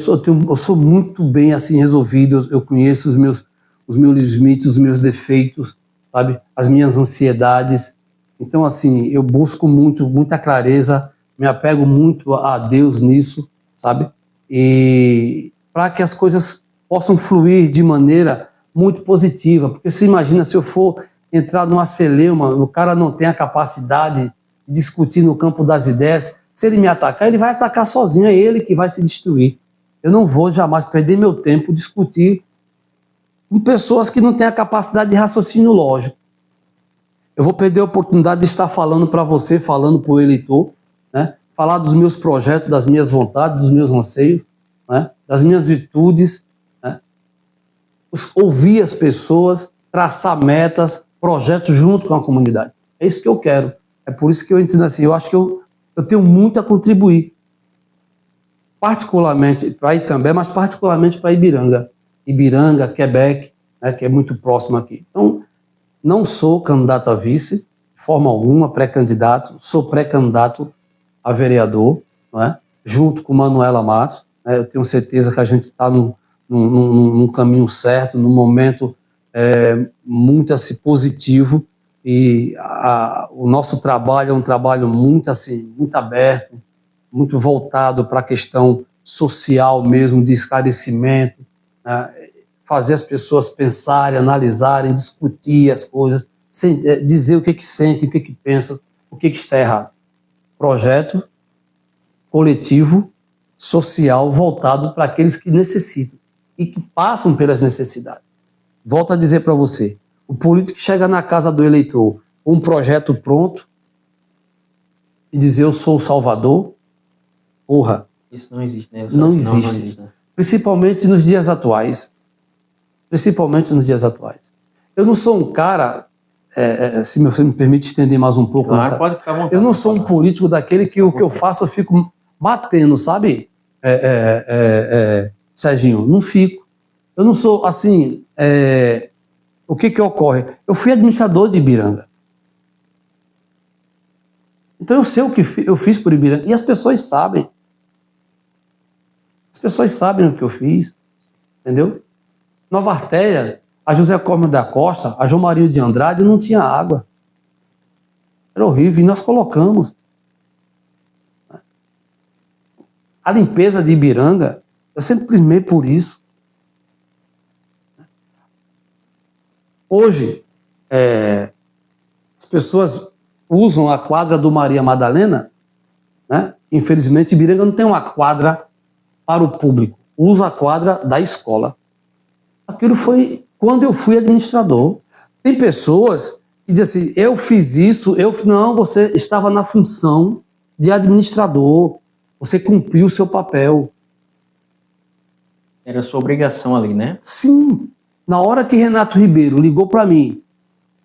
sou muito bem assim resolvido. Eu conheço os meus limites, os meus defeitos, sabe? As minhas ansiedades. Então, assim, eu busco muita clareza, me apego muito a Deus nisso, sabe? E para que as coisas possam fluir de maneira muito positiva, porque você imagina se eu for entrar numa celeuma, o cara não tem a capacidade de discutir no campo das ideias, se ele me atacar, ele vai atacar sozinho, é ele que vai se destruir. Eu não vou jamais perder meu tempo discutir com pessoas que não têm a capacidade de raciocínio lógico. Eu vou perder a oportunidade de estar falando para você, falando para o eleitor, né? Falar dos meus projetos, das minhas vontades, dos meus anseios, né? Das minhas virtudes, né? Ouvir as pessoas, traçar metas, projetos junto com a comunidade. É isso que eu quero. É por isso que eu entendo assim, eu acho que eu eu tenho muito a contribuir. Particularmente para Itambé, mas particularmente para Ibiranga. Ibiranga, Quebec, né, que é muito próximo aqui. Então, não sou candidato a vice, de forma alguma, pré-candidato. Sou pré-candidato a vereador, não é? Junto com Manuela Matos. Né? Eu tenho certeza que a gente está num caminho certo, num momento muito assim, positivo. E o nosso trabalho é um trabalho muito, assim, muito aberto, muito voltado para a questão social mesmo, de esclarecimento, né? Fazer as pessoas pensarem, analisarem, discutir as coisas, dizer o que sentem, o que pensam, o que está errado. Projeto coletivo, social, voltado para aqueles que necessitam e que passam pelas necessidades. Volto a dizer para você, o político que chega na casa do eleitor com um projeto pronto e dizer eu sou o salvador, porra. Isso não existe, né? Não existe. Não existe, né? Principalmente nos dias atuais. Principalmente nos dias atuais. Eu não sou um cara, se você me permite estender mais um pouco. Claro, pode ficar à vontade. Eu não sou um político daquele que o que eu faço eu fico batendo, sabe? Serginho, não fico. Eu não sou assim. O que ocorre? Eu fui administrador de Ibiranga. Então eu sei o que eu fiz por Ibiranga. E as pessoas sabem. As pessoas sabem o que eu fiz. Entendeu? Nova Artéria, a José Cosme da Costa, a João Maria de Andrade não tinha água. Era horrível. E nós colocamos. A limpeza de Ibiranga, eu sempre primei por isso. Hoje, as pessoas usam a quadra do Maria Madalena, né? Infelizmente, Ibiranga não tem uma quadra para o público. Usa a quadra da escola. Aquilo foi quando eu fui administrador. Tem pessoas que dizem assim, eu fiz isso, não, você estava na função de administrador, você cumpriu o seu papel. Era sua obrigação ali, né? Sim. Na hora que Renato Ribeiro ligou para mim,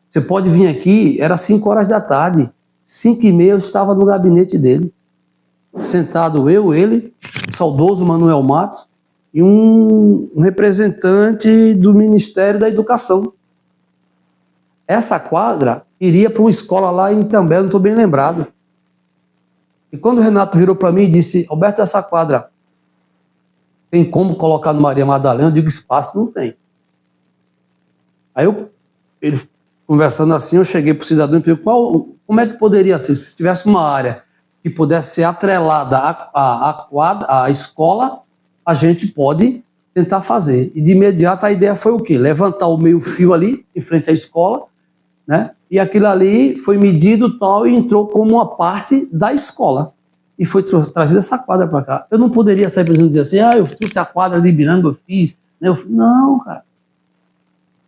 você pode vir aqui, era 5 horas da tarde, 5h30 eu estava no gabinete dele, sentado ele, saudoso Manuel Matos, e um representante do Ministério da Educação. Essa quadra iria para uma escola lá em Itambé, não estou bem lembrado. E quando o Renato virou para mim e disse, Alberto, essa quadra tem como colocar no Maria Madalena? Eu digo, espaço não tem. Aí ele conversando assim, eu cheguei para o cidadão e perguntei, como é que poderia ser? Se tivesse uma área que pudesse ser atrelada à escola, a gente pode tentar fazer. E de imediato a ideia foi o quê? Levantar o meio fio ali, em frente à escola, né? E aquilo ali foi medido tal e entrou como uma parte da escola. E foi trazida essa quadra para cá. Eu não poderia sair, por exemplo, dizer assim, eu trouxe a quadra de Ibiranga, eu fiz. Não, cara.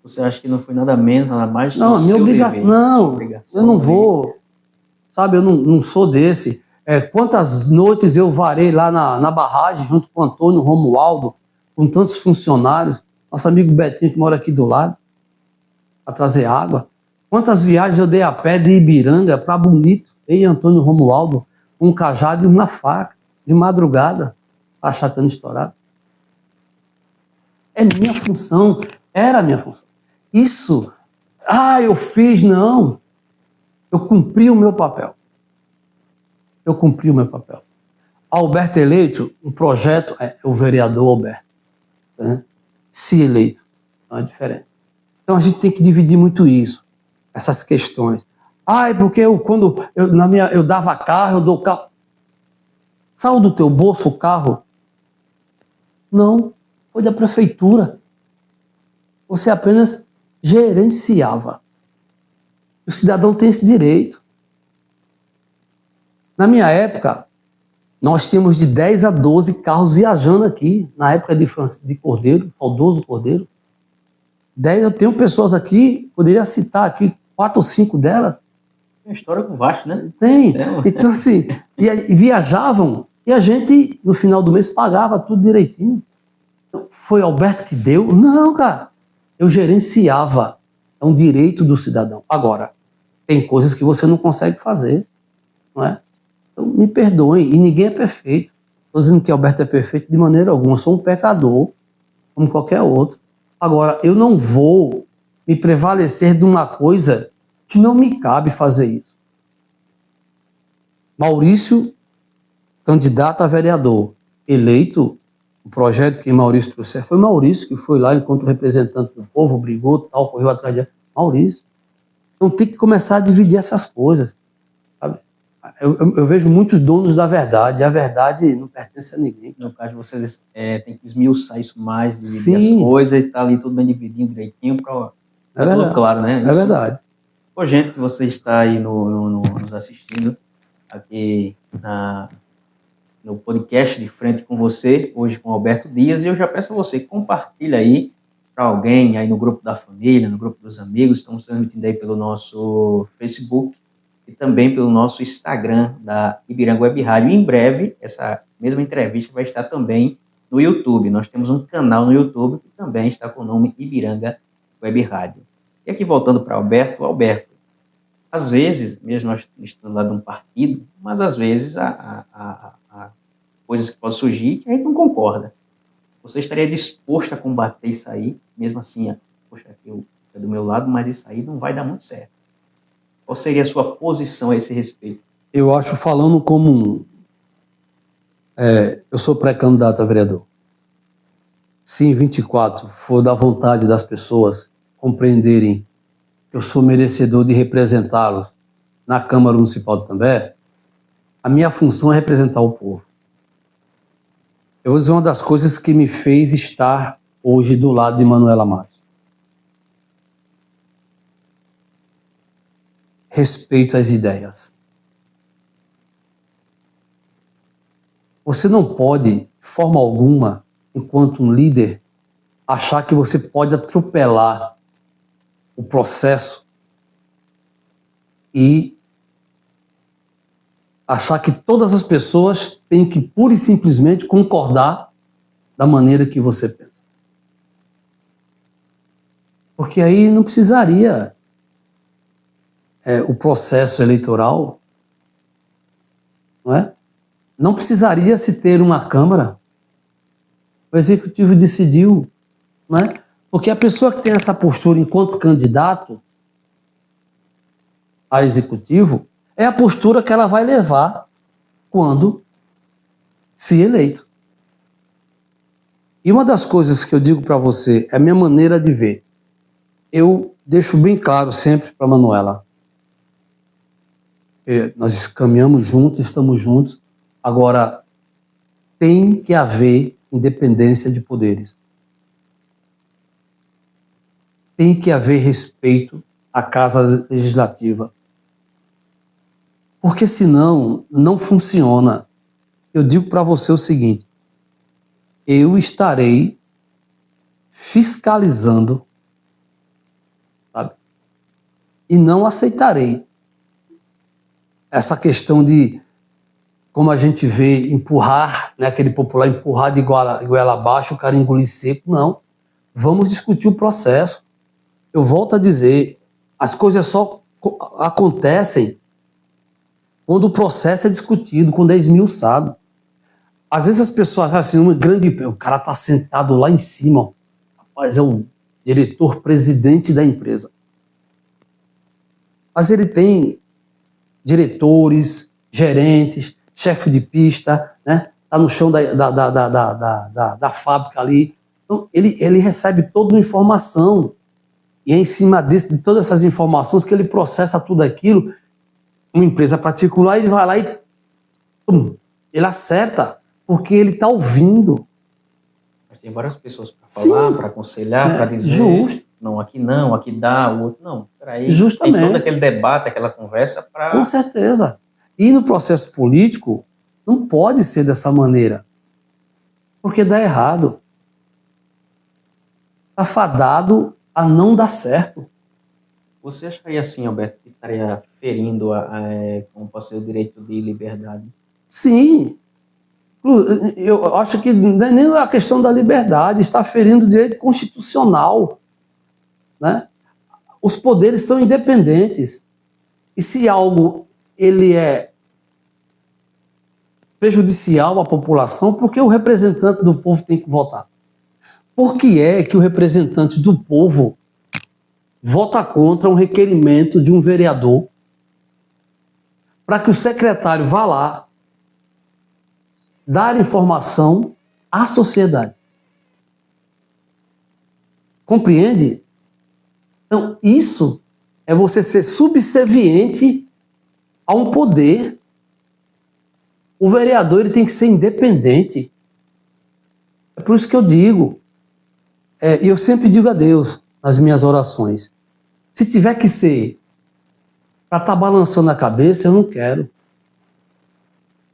Você acha que não foi nada menos, nada mais? Não, a minha obrigação. Não, eu não vou. Sabe, eu não sou desse. Quantas noites eu varei lá na barragem, junto com o Antônio Romualdo, com tantos funcionários, nosso amigo Betinho, que mora aqui do lado, para trazer água. Quantas viagens eu dei a pé de Ibiranga para Bonito, eu e Antônio Romualdo, com um cajado e uma faca, de madrugada, achatando estourado. É minha função, era minha função. Isso, eu fiz, não. Eu cumpri o meu papel. Eu cumpri o meu papel. Alberto eleito, o projeto é o vereador Alberto. Né? Se eleito, não é diferente. Então a gente tem que dividir muito isso, essas questões. Porque quando eu dava carro, eu dou carro. Saiu do teu bolso o carro? Não, foi da prefeitura. Você apenas gerenciava. O cidadão tem esse direito. Na minha época, nós tínhamos de 10 a 12 carros viajando aqui, na época de Cordeiro, saudoso Cordeiro. 10, eu tenho pessoas aqui, poderia citar aqui 4 ou 5 delas. Tem uma história com vasto, né? Tem. Então, assim, e viajavam, e a gente, no final do mês, pagava tudo direitinho. Então, foi Alberto que deu? Não, cara. Eu gerenciava. É um direito do cidadão. Agora, tem coisas que você não consegue fazer, não é? Então, me perdoem, e ninguém é perfeito. Estou dizendo que Alberto é perfeito de maneira alguma. Eu sou um pecador, como qualquer outro. Agora, eu não vou me prevalecer de uma coisa que não me cabe fazer isso. Maurício, candidato a vereador, eleito, o projeto que Maurício trouxe foi Maurício, que foi lá enquanto representante do povo, brigou, tal, correu atrás de Maurício. Então tem que começar a dividir essas coisas. Sabe? Eu vejo muitos donos da verdade, e a verdade não pertence a ninguém. No caso, vocês têm que esmiuçar isso mais, dividir as coisas, está ali tudo bem dividinho, direitinho, para ficar tudo claro, né? É verdade. Ô, gente, você está aí nos assistindo aqui no podcast De Frente com Você, hoje com Alberto Dias, e eu já peço a você, compartilha aí para alguém, aí no grupo da família, no grupo dos amigos, estamos transmitindo aí pelo nosso Facebook e também pelo nosso Instagram da Ibiranga Web Rádio. E em breve, essa mesma entrevista vai estar também no YouTube. Nós temos um canal no YouTube que também está com o nome Ibiranga Web Rádio. E aqui voltando para Alberto, às vezes, mesmo nós estando lá de um partido, mas às vezes há coisas que podem surgir que a gente não concorda. Você estaria disposto a combater isso aí, mesmo assim, poxa, eu é do meu lado, mas isso aí não vai dar muito certo. Qual seria a sua posição a esse respeito? Eu acho, falando como eu sou pré-candidato a vereador. Se em 24 for da vontade das pessoas compreenderem que eu sou merecedor de representá-los na Câmara Municipal de També, a minha função é representar o povo. Eu vou dizer uma das coisas que me fez estar hoje do lado de Manuela Matos. Respeito às ideias. Você não pode, de forma alguma, enquanto um líder, achar que você pode atropelar o processo e achar que todas as pessoas têm que pura e simplesmente concordar da maneira que você pensa. Porque aí não precisaria o processo eleitoral, não é? Não precisaria se ter uma Câmara. O Executivo decidiu, não é? Porque a pessoa que tem essa postura enquanto candidato a executivo é a postura que ela vai levar quando se eleito. E uma das coisas que eu digo para você é a minha maneira de ver. Eu deixo bem claro sempre para a Manuela. Nós caminhamos juntos, estamos juntos. Agora, tem que haver independência de poderes. Tem que haver respeito à Casa Legislativa. Porque senão não funciona. Eu digo para você o seguinte: eu estarei fiscalizando, sabe? E não aceitarei essa questão de, como a gente vê, empurrar, né, aquele popular empurrar de goela abaixo, o cara engolir seco. Não. Vamos discutir o processo. Eu volto a dizer, as coisas só acontecem quando o processo é discutido, quando é esmiuçado. Às vezes as pessoas acham assim, o cara está sentado lá em cima, ó. Rapaz, é o diretor-presidente da empresa. Mas ele tem diretores, gerentes, chefe de pista, né? Tá no chão da fábrica ali. Então, ele recebe toda uma informação. E é em cima de todas essas informações que ele processa tudo aquilo. Uma empresa particular, ele vai lá e ele acerta, porque ele está ouvindo. Mas tem várias pessoas para falar, para aconselhar, para dizer, justo. Não, aqui dá, o outro não. Peraí, justamente. Tem todo aquele debate, aquela conversa para... Com certeza. E no processo político, não pode ser dessa maneira, porque dá errado. Está fadado a não dar certo. Você acharia assim, Alberto, que estaria ferindo como pode ser, o direito de liberdade? Sim. Eu acho que não é nem a questão da liberdade, está ferindo o direito constitucional, né? Os poderes são independentes. E se algo ele é prejudicial à população, porque o representante do povo tem que votar. Por que é que o representante do povo vota contra um requerimento de um vereador para que o secretário vá lá dar informação à sociedade? Compreende? Então, isso é você ser subserviente a um poder. O vereador ele tem que ser independente. É por isso que eu digo, e eu sempre digo a Deus nas minhas orações, se tiver que ser para estar balançando a cabeça, eu não quero.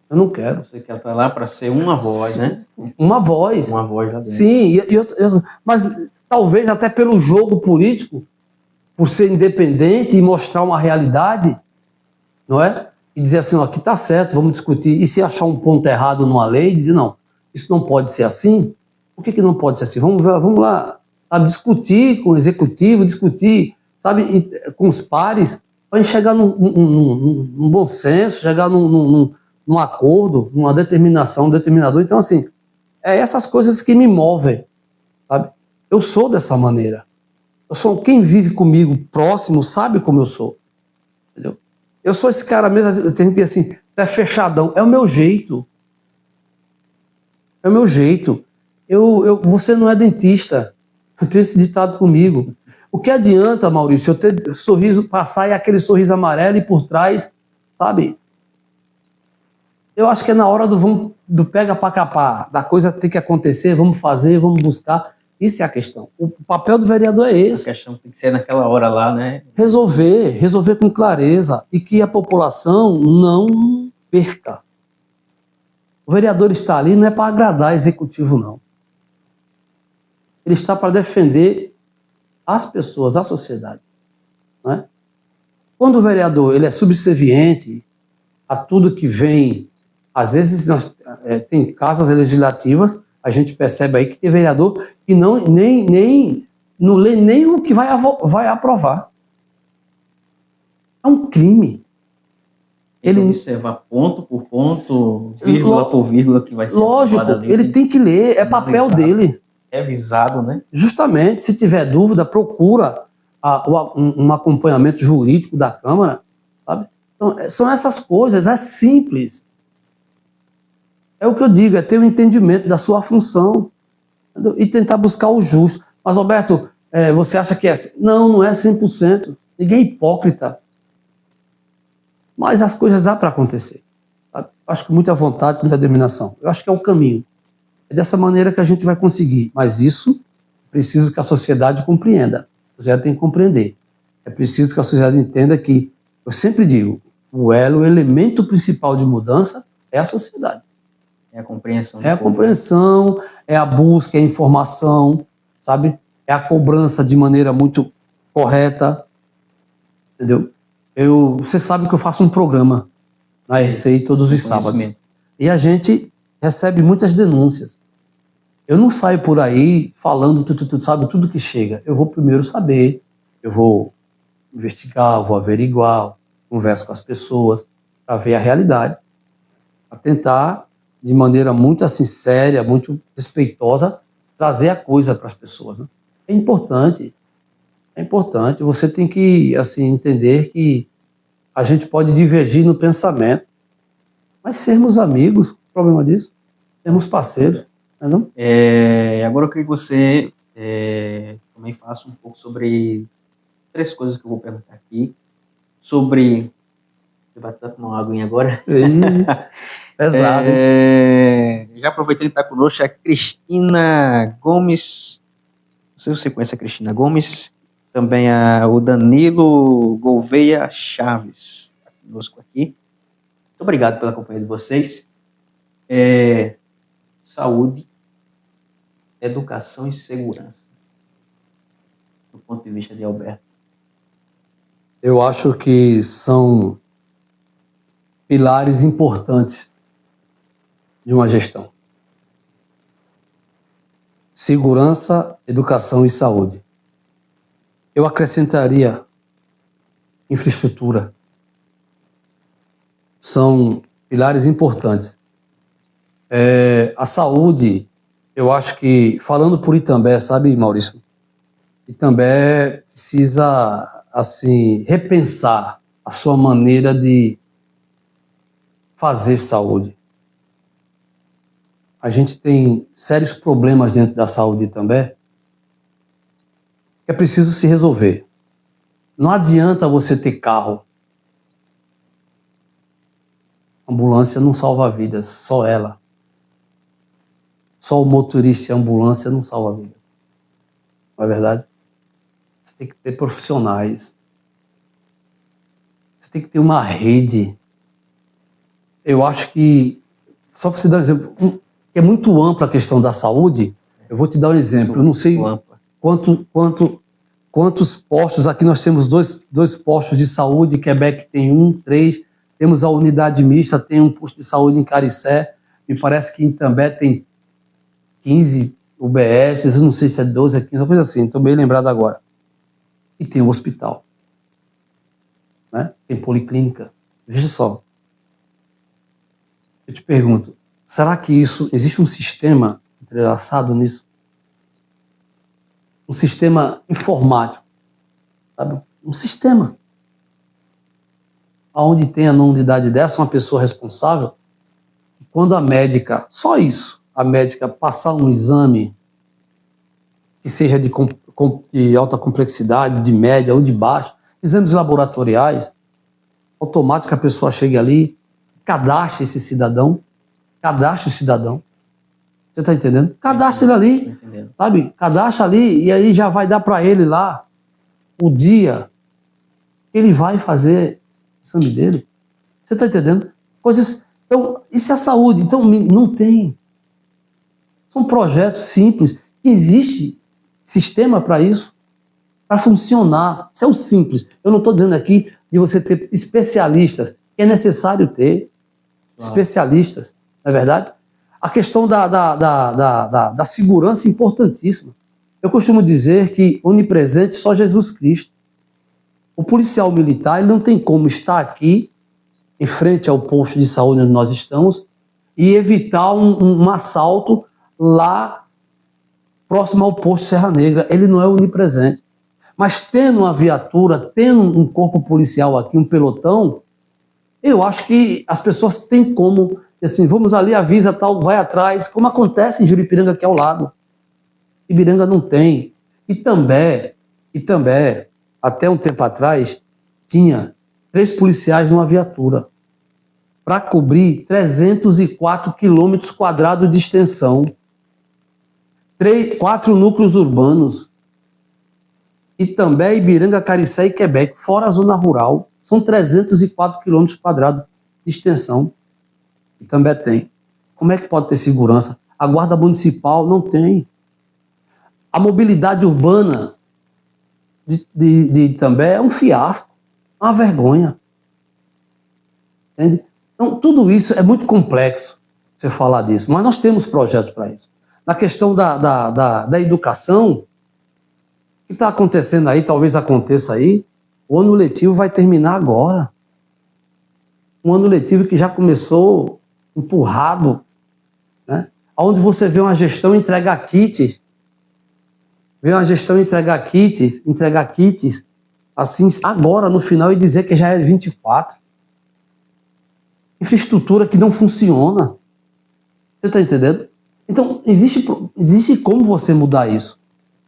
Eu não quero. Você quer estar lá para ser uma voz, né? Uma voz. Uma voz lá dentro. Sim, mas talvez até pelo jogo político, por ser independente e mostrar uma realidade, não é? E dizer assim, ó, aqui está certo, vamos discutir. E se achar um ponto errado numa lei, dizer, não, isso não pode ser assim. Por que não pode ser assim? Vamos lá, sabe, discutir com o executivo, discutir, sabe, com os pares, para chegar num bom senso, chegar num acordo, numa determinação, um determinador. Então, assim, é essas coisas que me movem, sabe? Eu sou dessa maneira. Quem vive comigo próximo sabe como eu sou, entendeu? Eu sou esse cara mesmo, eu tenho que dizer assim, é fechadão, é o meu jeito. É o meu jeito. Você não é dentista. Eu tenho esse ditado comigo. O que adianta, Maurício, eu ter sorriso, passar e aquele sorriso amarelo e por trás, sabe? Eu acho que é na hora do pega pra capar, da coisa ter que acontecer, vamos fazer, vamos buscar. Isso é a questão. O papel do vereador é esse. A questão tem que ser naquela hora lá, né? Resolver com clareza e que a população não perca. O vereador está ali não é para agradar executivo, não. Ele está para defender as pessoas, a sociedade. Não é? Quando o vereador ele é subserviente a tudo que vem, às vezes tem casas legislativas, a gente percebe aí que tem vereador que não lê nem o que vai aprovar. É um crime. Ele observar ponto por ponto, vírgula por vírgula que vai ser. Lógico, ele tem que ler, é papel dele. Revisado, né? Justamente, se tiver dúvida, procura um acompanhamento jurídico da Câmara, sabe? Então, são essas coisas, é simples. É o que eu digo, é ter um entendimento da sua função, entendeu? E tentar buscar o justo. Mas, Roberto, você acha que é assim? Não, não é 100%. Ninguém é hipócrita. Mas as coisas dá para acontecer. Sabe? Acho que muita vontade, muita determinação. Eu acho que é o caminho. É dessa maneira que a gente vai conseguir. Mas isso preciso que a sociedade compreenda. A sociedade tem que compreender. É preciso que a sociedade entenda que, eu sempre digo, o elemento principal de mudança é a sociedade. É a compreensão. É a compreensão, é a busca, é a informação, sabe? É a cobrança de maneira muito correta. Entendeu? Você sabe que eu faço um programa na RCI todos os sábados. E a gente recebe muitas denúncias. Eu não saio por aí falando sabe, tudo que chega. Eu vou primeiro saber, eu vou investigar, vou averiguar, converso com as pessoas para ver a realidade, para tentar, de maneira muito assim, séria, muito respeitosa, trazer a coisa para as pessoas. Né? É importante. Você tem que assim, entender que a gente pode divergir no pensamento, mas sermos amigos, o problema disso, sermos parceiros. Não? Agora eu queria que você também faça um pouco sobre 3 coisas que eu vou perguntar aqui. Sobre... Você vai tomar uma aguinha agora? Pesado. Já aproveitei que está conosco a Cristina Gomes. Não sei se você conhece a Cristina Gomes. Também o Danilo Gouveia Chaves está conosco aqui. Muito obrigado pela companhia de vocês. Saúde, educação e segurança. Do ponto de vista de Alberto. Eu acho que são pilares importantes de uma gestão. Segurança, educação e saúde. Eu acrescentaria infraestrutura. São pilares importantes. A saúde, eu acho que, falando por Itambé, sabe, Maurício? Itambé precisa, assim, repensar a sua maneira de fazer saúde. A gente tem sérios problemas dentro da saúde também, que é preciso se resolver. Não adianta você ter carro. Ambulância não salva vidas, só ela. Só o motorista e a ambulância não salva vidas. Não é verdade? Você tem que ter profissionais. Você tem que ter uma rede. Eu acho que, só para você dar um exemplo, que é muito ampla a questão da saúde, eu vou te dar um exemplo. Eu não sei quantos postos, aqui nós temos dois postos de saúde, Quebec tem 3, temos a unidade mista, tem um posto de saúde em Caricé, me parece que em Itambé tem 15 UBS, eu não sei se é 12, é 15, uma coisa assim, estou bem lembrado agora. E tem o hospital, né? Tem policlínica. Veja só. Eu te pergunto, será que existe um sistema entrelaçado nisso? Um sistema informático, sabe? Um sistema. Onde tem a unidade dessa, uma pessoa responsável, e quando a médica, só isso, a médica passar um exame que seja de alta complexidade, de média ou de baixa, exames laboratoriais, automático a pessoa chegue ali, cadastre esse cidadão, cadastre o cidadão. Você está entendendo? Cadastre ele ali, sabe? Cadastra ali e aí já vai dar para ele lá o dia que ele vai fazer o exame dele. Você está entendendo? Coisas. Então, isso é a saúde. Então, não tem. São projetos simples. Existe sistema para isso, para funcionar. Isso é o simples. Eu não estou dizendo aqui de você ter especialistas. É necessário ter especialistas, não é verdade? A questão da segurança é importantíssima. Eu costumo dizer que onipresente só Jesus Cristo. O policial militar ele não tem como estar aqui, em frente ao posto de saúde onde nós estamos, e evitar um assalto lá próximo ao posto Serra Negra. Ele não é onipresente. Mas tendo uma viatura, tendo um corpo policial aqui, um pelotão, eu acho que as pessoas têm como, assim, vamos ali, avisa, tal, vai atrás, como acontece em Juripiranga, que é ao lado. Ibiranga não tem. E também, até um tempo atrás, tinha 3 policiais numa viatura para cobrir 304 quilômetros quadrados de extensão. 4 núcleos urbanos. E também Ibiranga, Caricé e Quebec, fora a zona rural. São 304 quilômetros quadrados de extensão. E também tem. Como é que pode ter segurança? A guarda municipal não tem. A mobilidade urbana de também é um fiasco, uma vergonha. Entende? Então, tudo isso é muito complexo, você falar disso, mas nós temos projetos para isso. Na questão da educação, o que está acontecendo aí, talvez aconteça aí, o ano letivo vai terminar agora. Um ano letivo que já começou empurrado, né? Onde você vê uma gestão entregar kits, entregar kits, assim, agora no final e dizer que já é 24. Infraestrutura que não funciona. Você está entendendo? Então, existe como você mudar isso,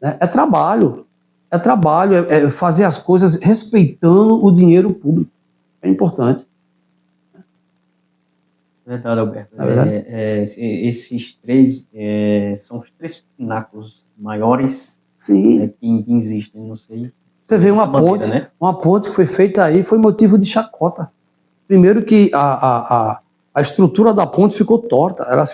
né? É trabalho, é fazer as coisas respeitando o dinheiro público. É importante. Verdade, Alberto. É verdade? Esses 3 são os 3 pináculos maiores que existem, não sei. Você vê uma ponte, né? Uma ponte que foi feita aí foi motivo de chacota. Primeiro que a estrutura da ponte ficou torta, ela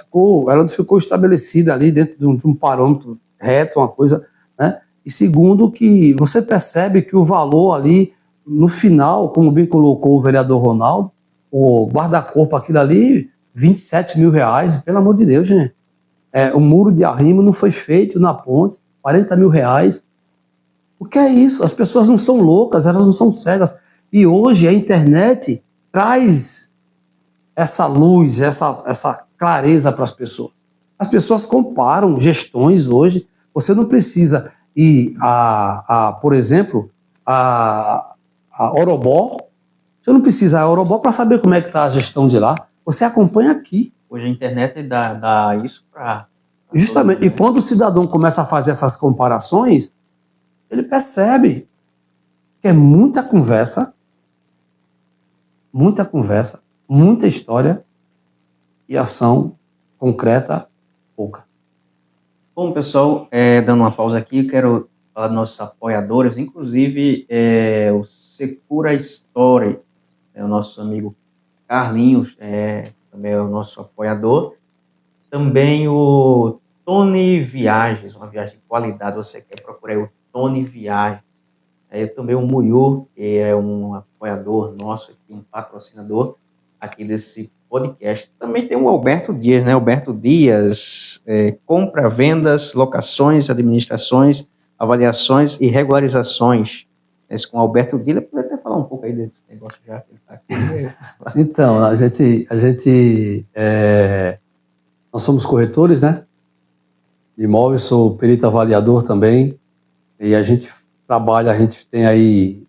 não ficou estabelecida ali dentro de um parâmetro reto, uma coisa, né? E segundo que você percebe que o valor ali, no final, como bem colocou o vereador Ronaldo, o guarda-corpo aquilo ali, 27 mil reais, pelo amor de Deus, gente. O muro de arrimo não foi feito na ponte, 40 mil reais. O que é isso? As pessoas não são loucas, elas não são cegas. E hoje a internet traz essa luz, essa clareza para as pessoas. As pessoas comparam gestões hoje. Você não precisa ir por exemplo, a Orobó. Você não precisa ir a Orobó para saber como é que está a gestão de lá. Você acompanha aqui. Hoje a internet dá isso para... Justamente. E quando o cidadão começa a fazer essas comparações, ele percebe que é muita conversa, muita história e ação concreta pouca. Bom, pessoal, dando uma pausa aqui, quero falar dos nossos apoiadores, inclusive o Secura Story, o nosso amigo Carlinhos, também é o nosso apoiador. Também o Tony Viagens, uma viagem de qualidade, você quer procurar o Tony Viagens. Também o Muyu, que é um apoiador nosso, aqui, um patrocinador aqui desse podcast. Também tem o Alberto Dias, né? Alberto Dias, compra, vendas, locações, administrações, avaliações e regularizações. Esse com o Alberto Dias, ele pode até falar um pouco aí desse negócio já que ele está aqui. Então, nós somos corretores, né? De imóveis, sou perito avaliador também, e a gente trabalha, a gente tem aí,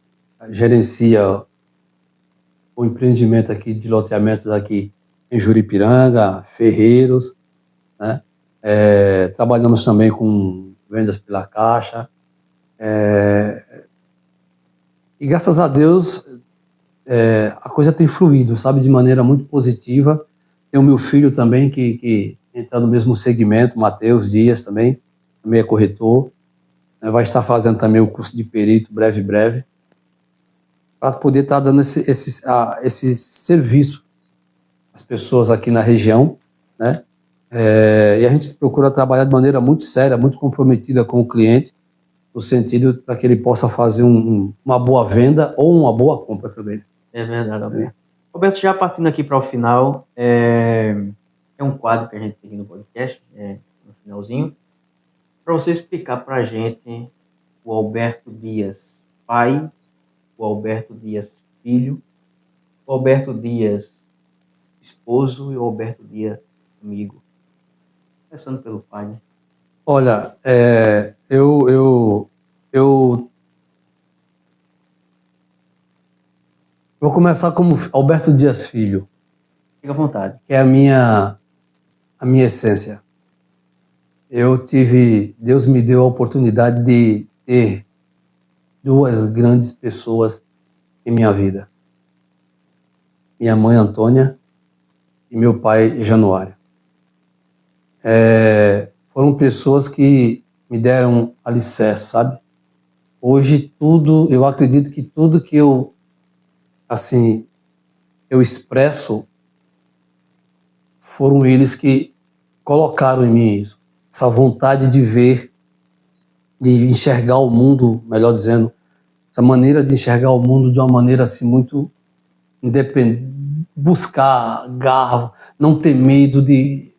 gerencia o empreendimento aqui de loteamentos aqui em Juripiranga, Ferreiros, né? Trabalhamos também com vendas pela Caixa, e graças a Deus a coisa tem fluído, sabe, de maneira muito positiva. Tem o meu filho também que entra no mesmo segmento, Matheus Dias também é corretor, vai estar fazendo também o curso de perito breve, para poder estar dando esse serviço às pessoas aqui na região, né? E a gente procura trabalhar de maneira muito séria, muito comprometida com o cliente, no sentido para que ele possa fazer uma boa venda ou uma boa compra também. É verdade, Alberto. Roberto, já partindo aqui para o final, é um quadro que a gente tem aqui no podcast, no finalzinho, para você explicar para a gente o Alberto Dias pai, o Alberto Dias filho, o Alberto Dias esposo e o Alberto Dias amigo. Começando pelo pai, né? Olha, eu vou começar como Alberto Dias filho. Fica à vontade. Que é a minha essência. Deus me deu a oportunidade de ter duas grandes pessoas em minha vida. Minha mãe Antônia e meu pai Januário. Foram pessoas que me deram alicerce, sabe? Hoje eu acredito que tudo que eu expresso, foram eles que colocaram em mim isso. Essa vontade de ver, de enxergar o mundo, melhor dizendo, essa maneira de enxergar o mundo de uma maneira assim muito independente, buscar garra, não ter medo de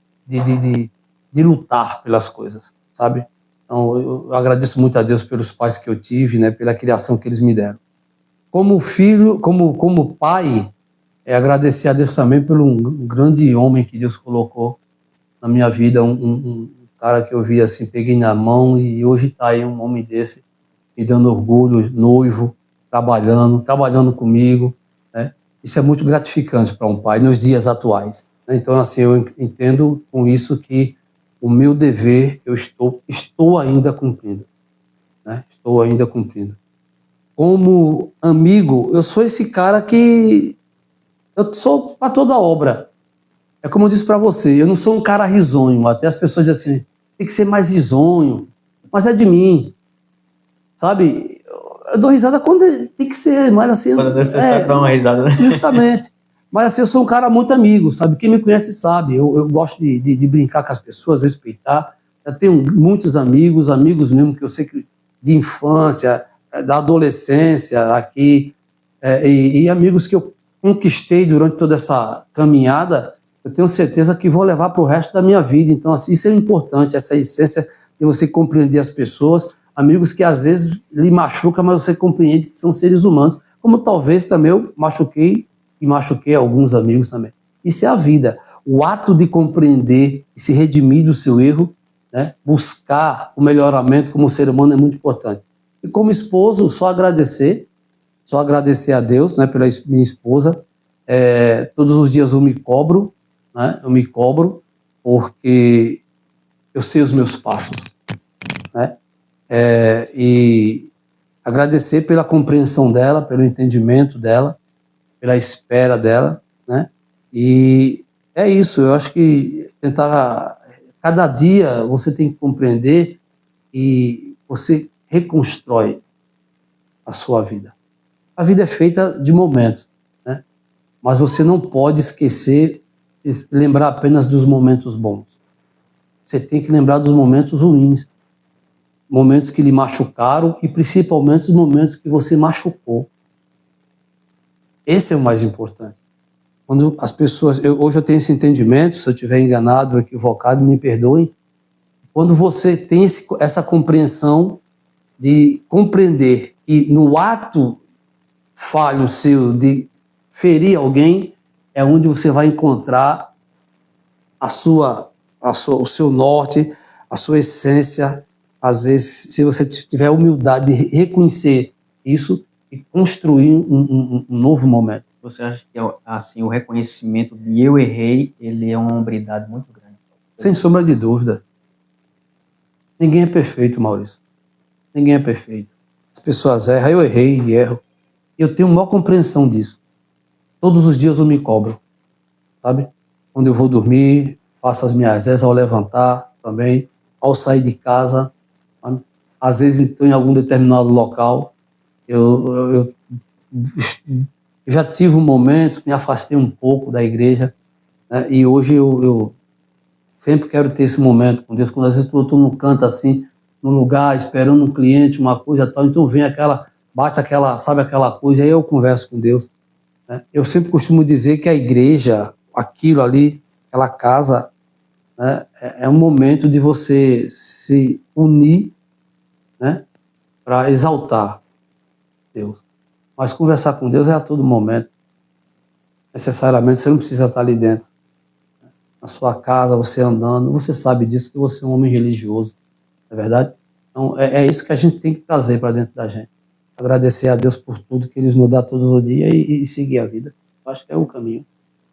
lutar pelas coisas, sabe? Então, eu agradeço muito a Deus pelos pais que eu tive, né, pela criação que eles me deram. Como filho, como pai, agradecer a Deus também pelo um grande homem que Deus colocou na minha vida, um cara que eu vi assim, peguei na mão, e hoje está aí um homem desse, me dando orgulho, noivo, trabalhando comigo, né? Isso é muito gratificante para um pai nos dias atuais, né? Então, assim, eu entendo com isso que o meu dever eu estou ainda cumprindo, né? Estou ainda cumprindo. Como amigo, eu sou esse cara que eu sou para toda obra. É como eu disse para você, eu não sou um cara risonho. Até as pessoas dizem assim, tem que ser mais risonho. Mas é de mim, sabe? Eu dou risada quando tem que ser, mas assim... Quando é necessário dar uma risada, né? Justamente. Mas assim, eu sou um cara muito amigo, sabe? Quem me conhece sabe. Eu gosto de brincar com as pessoas, respeitar. Eu tenho muitos amigos mesmo que eu sei que de infância, da adolescência aqui, e amigos que eu conquistei durante toda essa caminhada, eu tenho certeza que vou levar para o resto da minha vida. Então, assim, isso é importante, essa essência de você compreender as pessoas, amigos que às vezes lhe machucam, mas você compreende que são seres humanos, como talvez também eu machuquei alguns amigos também. Isso é a vida. O ato de compreender e se redimir do seu erro, né? Buscar o melhoramento como ser humano é muito importante. E como esposo, só agradecer a Deus, né, pela minha esposa. Todos os dias eu me cobro, né? Eu me cobro porque eu sei os meus passos, né? E agradecer pela compreensão dela, pelo entendimento dela, pela espera dela, né? E é isso, eu acho que tentar, cada dia você tem que compreender e você reconstrói a sua vida. A vida é feita de momentos, né? Mas você não pode esquecer, lembrar apenas dos momentos bons. Você tem que lembrar dos momentos ruins, momentos que lhe machucaram e principalmente os momentos que você machucou. Esse é o mais importante. Quando as pessoas, hoje eu tenho esse entendimento, se eu estiver enganado ou equivocado, me perdoem. Quando você tem essa compreensão de compreender que no ato falho seu de ferir alguém, é onde você vai encontrar o seu norte, a sua essência. Às vezes, se você tiver a humildade de reconhecer isso e construir um novo momento. Você acha que assim, o reconhecimento de eu errei, ele é uma hombridade muito grande? Sem sombra de dúvida. Ninguém é perfeito, Maurício. Ninguém é perfeito. As pessoas erram, eu errei e erro. Eu tenho maior compreensão disso. Todos os dias eu me cobro, sabe? Quando eu vou dormir, faço as minhas rezas ao levantar também, ao sair de casa, sabe? Às vezes estou em algum determinado local, eu já tive um momento, me afastei um pouco da igreja, né? E hoje eu sempre quero ter esse momento com Deus. Quando às vezes eu estou num canto assim, num lugar, esperando um cliente, uma coisa tal, então vem bate aquela coisa, aí eu converso com Deus, né? Eu sempre costumo dizer que a igreja, aquilo ali, aquela casa, né, é um momento de você se unir, né, para exaltar Deus. Mas conversar com Deus é a todo momento. Necessariamente você não precisa estar ali dentro. Na sua casa, você andando, você sabe disso, que você é um homem religioso, não é verdade? Então é isso que a gente tem que trazer para dentro da gente. Agradecer a Deus por tudo que Ele nos dá todos os dias e seguir a vida. Eu acho que é o caminho.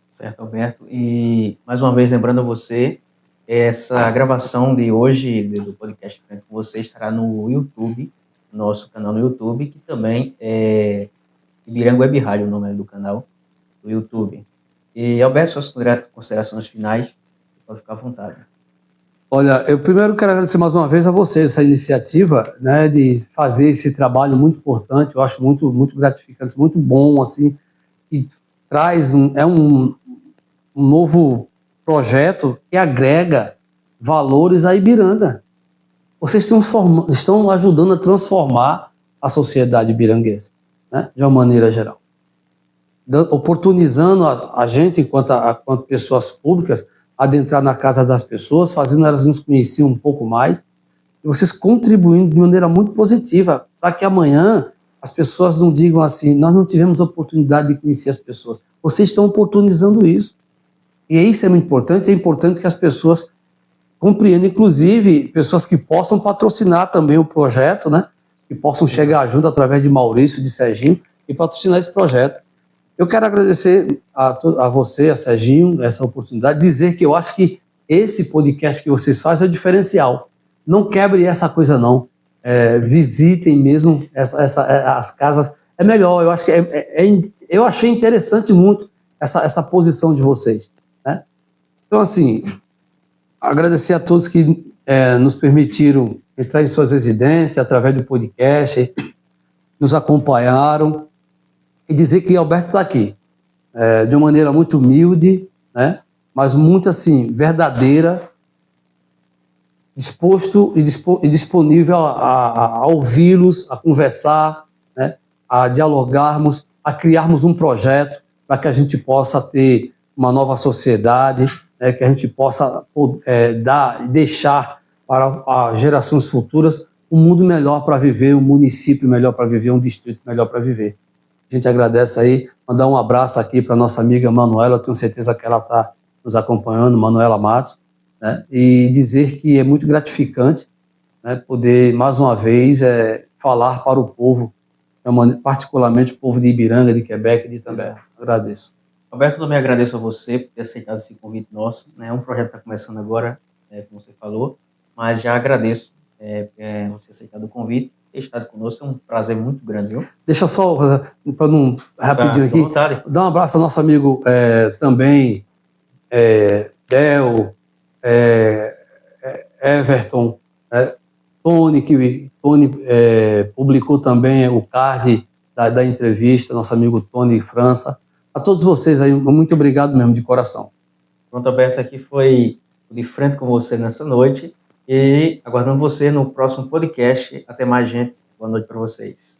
Certo, Alberto. E mais uma vez lembrando a você, essa gravação de hoje do podcast Frente com você estará no YouTube, nosso canal no YouTube, que também é Ibiranga Web Rádio, o nome do canal do YouTube. E Alberto, suas considerações finais, pode ficar à vontade. Olha, eu primeiro quero agradecer mais uma vez a você essa iniciativa, né, de fazer esse trabalho muito importante. Eu acho muito, muito gratificante, muito bom, assim, e traz um novo projeto que agrega valores à Ibiranga. Vocês estão ajudando a transformar a sociedade ibiranguense, né, de uma maneira geral, oportunizando a gente, enquanto pessoas públicas, adentrar na casa das pessoas, fazendo elas nos conhecer um pouco mais, e vocês contribuindo de maneira muito positiva, para que amanhã as pessoas não digam assim, nós não tivemos oportunidade de conhecer as pessoas. Vocês estão oportunizando isso. E isso é muito importante, é importante que as pessoas compreendam, inclusive pessoas que possam patrocinar também o projeto, né? Que possam chegar junto através de Maurício, de Serginho, e patrocinar esse projeto. Eu quero agradecer a você, a Serginho, essa oportunidade, dizer que eu acho que esse podcast que vocês fazem é o diferencial. Não quebre essa coisa, não. Visitem mesmo as casas. É melhor, eu acho que eu achei interessante muito essa posição de vocês, né? Então, assim, agradecer a todos que nos permitiram entrar em suas residências através do podcast, nos acompanharam, e dizer que Alberto está aqui, de uma maneira muito humilde, né, mas muito assim, verdadeira, disposto e disponível a ouvi-los, a conversar, né, a dialogarmos, a criarmos um projeto para que a gente possa ter uma nova sociedade, né, que a gente possa deixar para as gerações futuras um mundo melhor para viver, um município melhor para viver, um distrito melhor para viver. A gente agradece aí Mandar um abraço aqui para nossa amiga Manuela, eu tenho certeza que ela está nos acompanhando, Manuela Matos, né? E dizer que é muito gratificante, né, poder, mais uma vez, falar para o povo, particularmente o povo de Ibiranga, de Quebec e de Itambé. Agradeço. Roberto, eu também agradeço a você por ter aceitado esse convite nosso, né? É um projeto que está começando agora, como você falou, mas já agradeço você aceitar o convite, ter estado conosco, é um prazer muito grande, viu? Deixa só, para não rapidinho Fica à aqui, vontade. dar um abraço ao nosso amigo também, Del, Everton, Tony, que Tony publicou também o card da entrevista, nosso amigo Tony França. A todos vocês aí, muito obrigado mesmo, de coração. Pronto, Alberto, aqui foi o De Frente com você nessa noite e aguardando você no próximo podcast. Até mais, gente. Boa noite para vocês.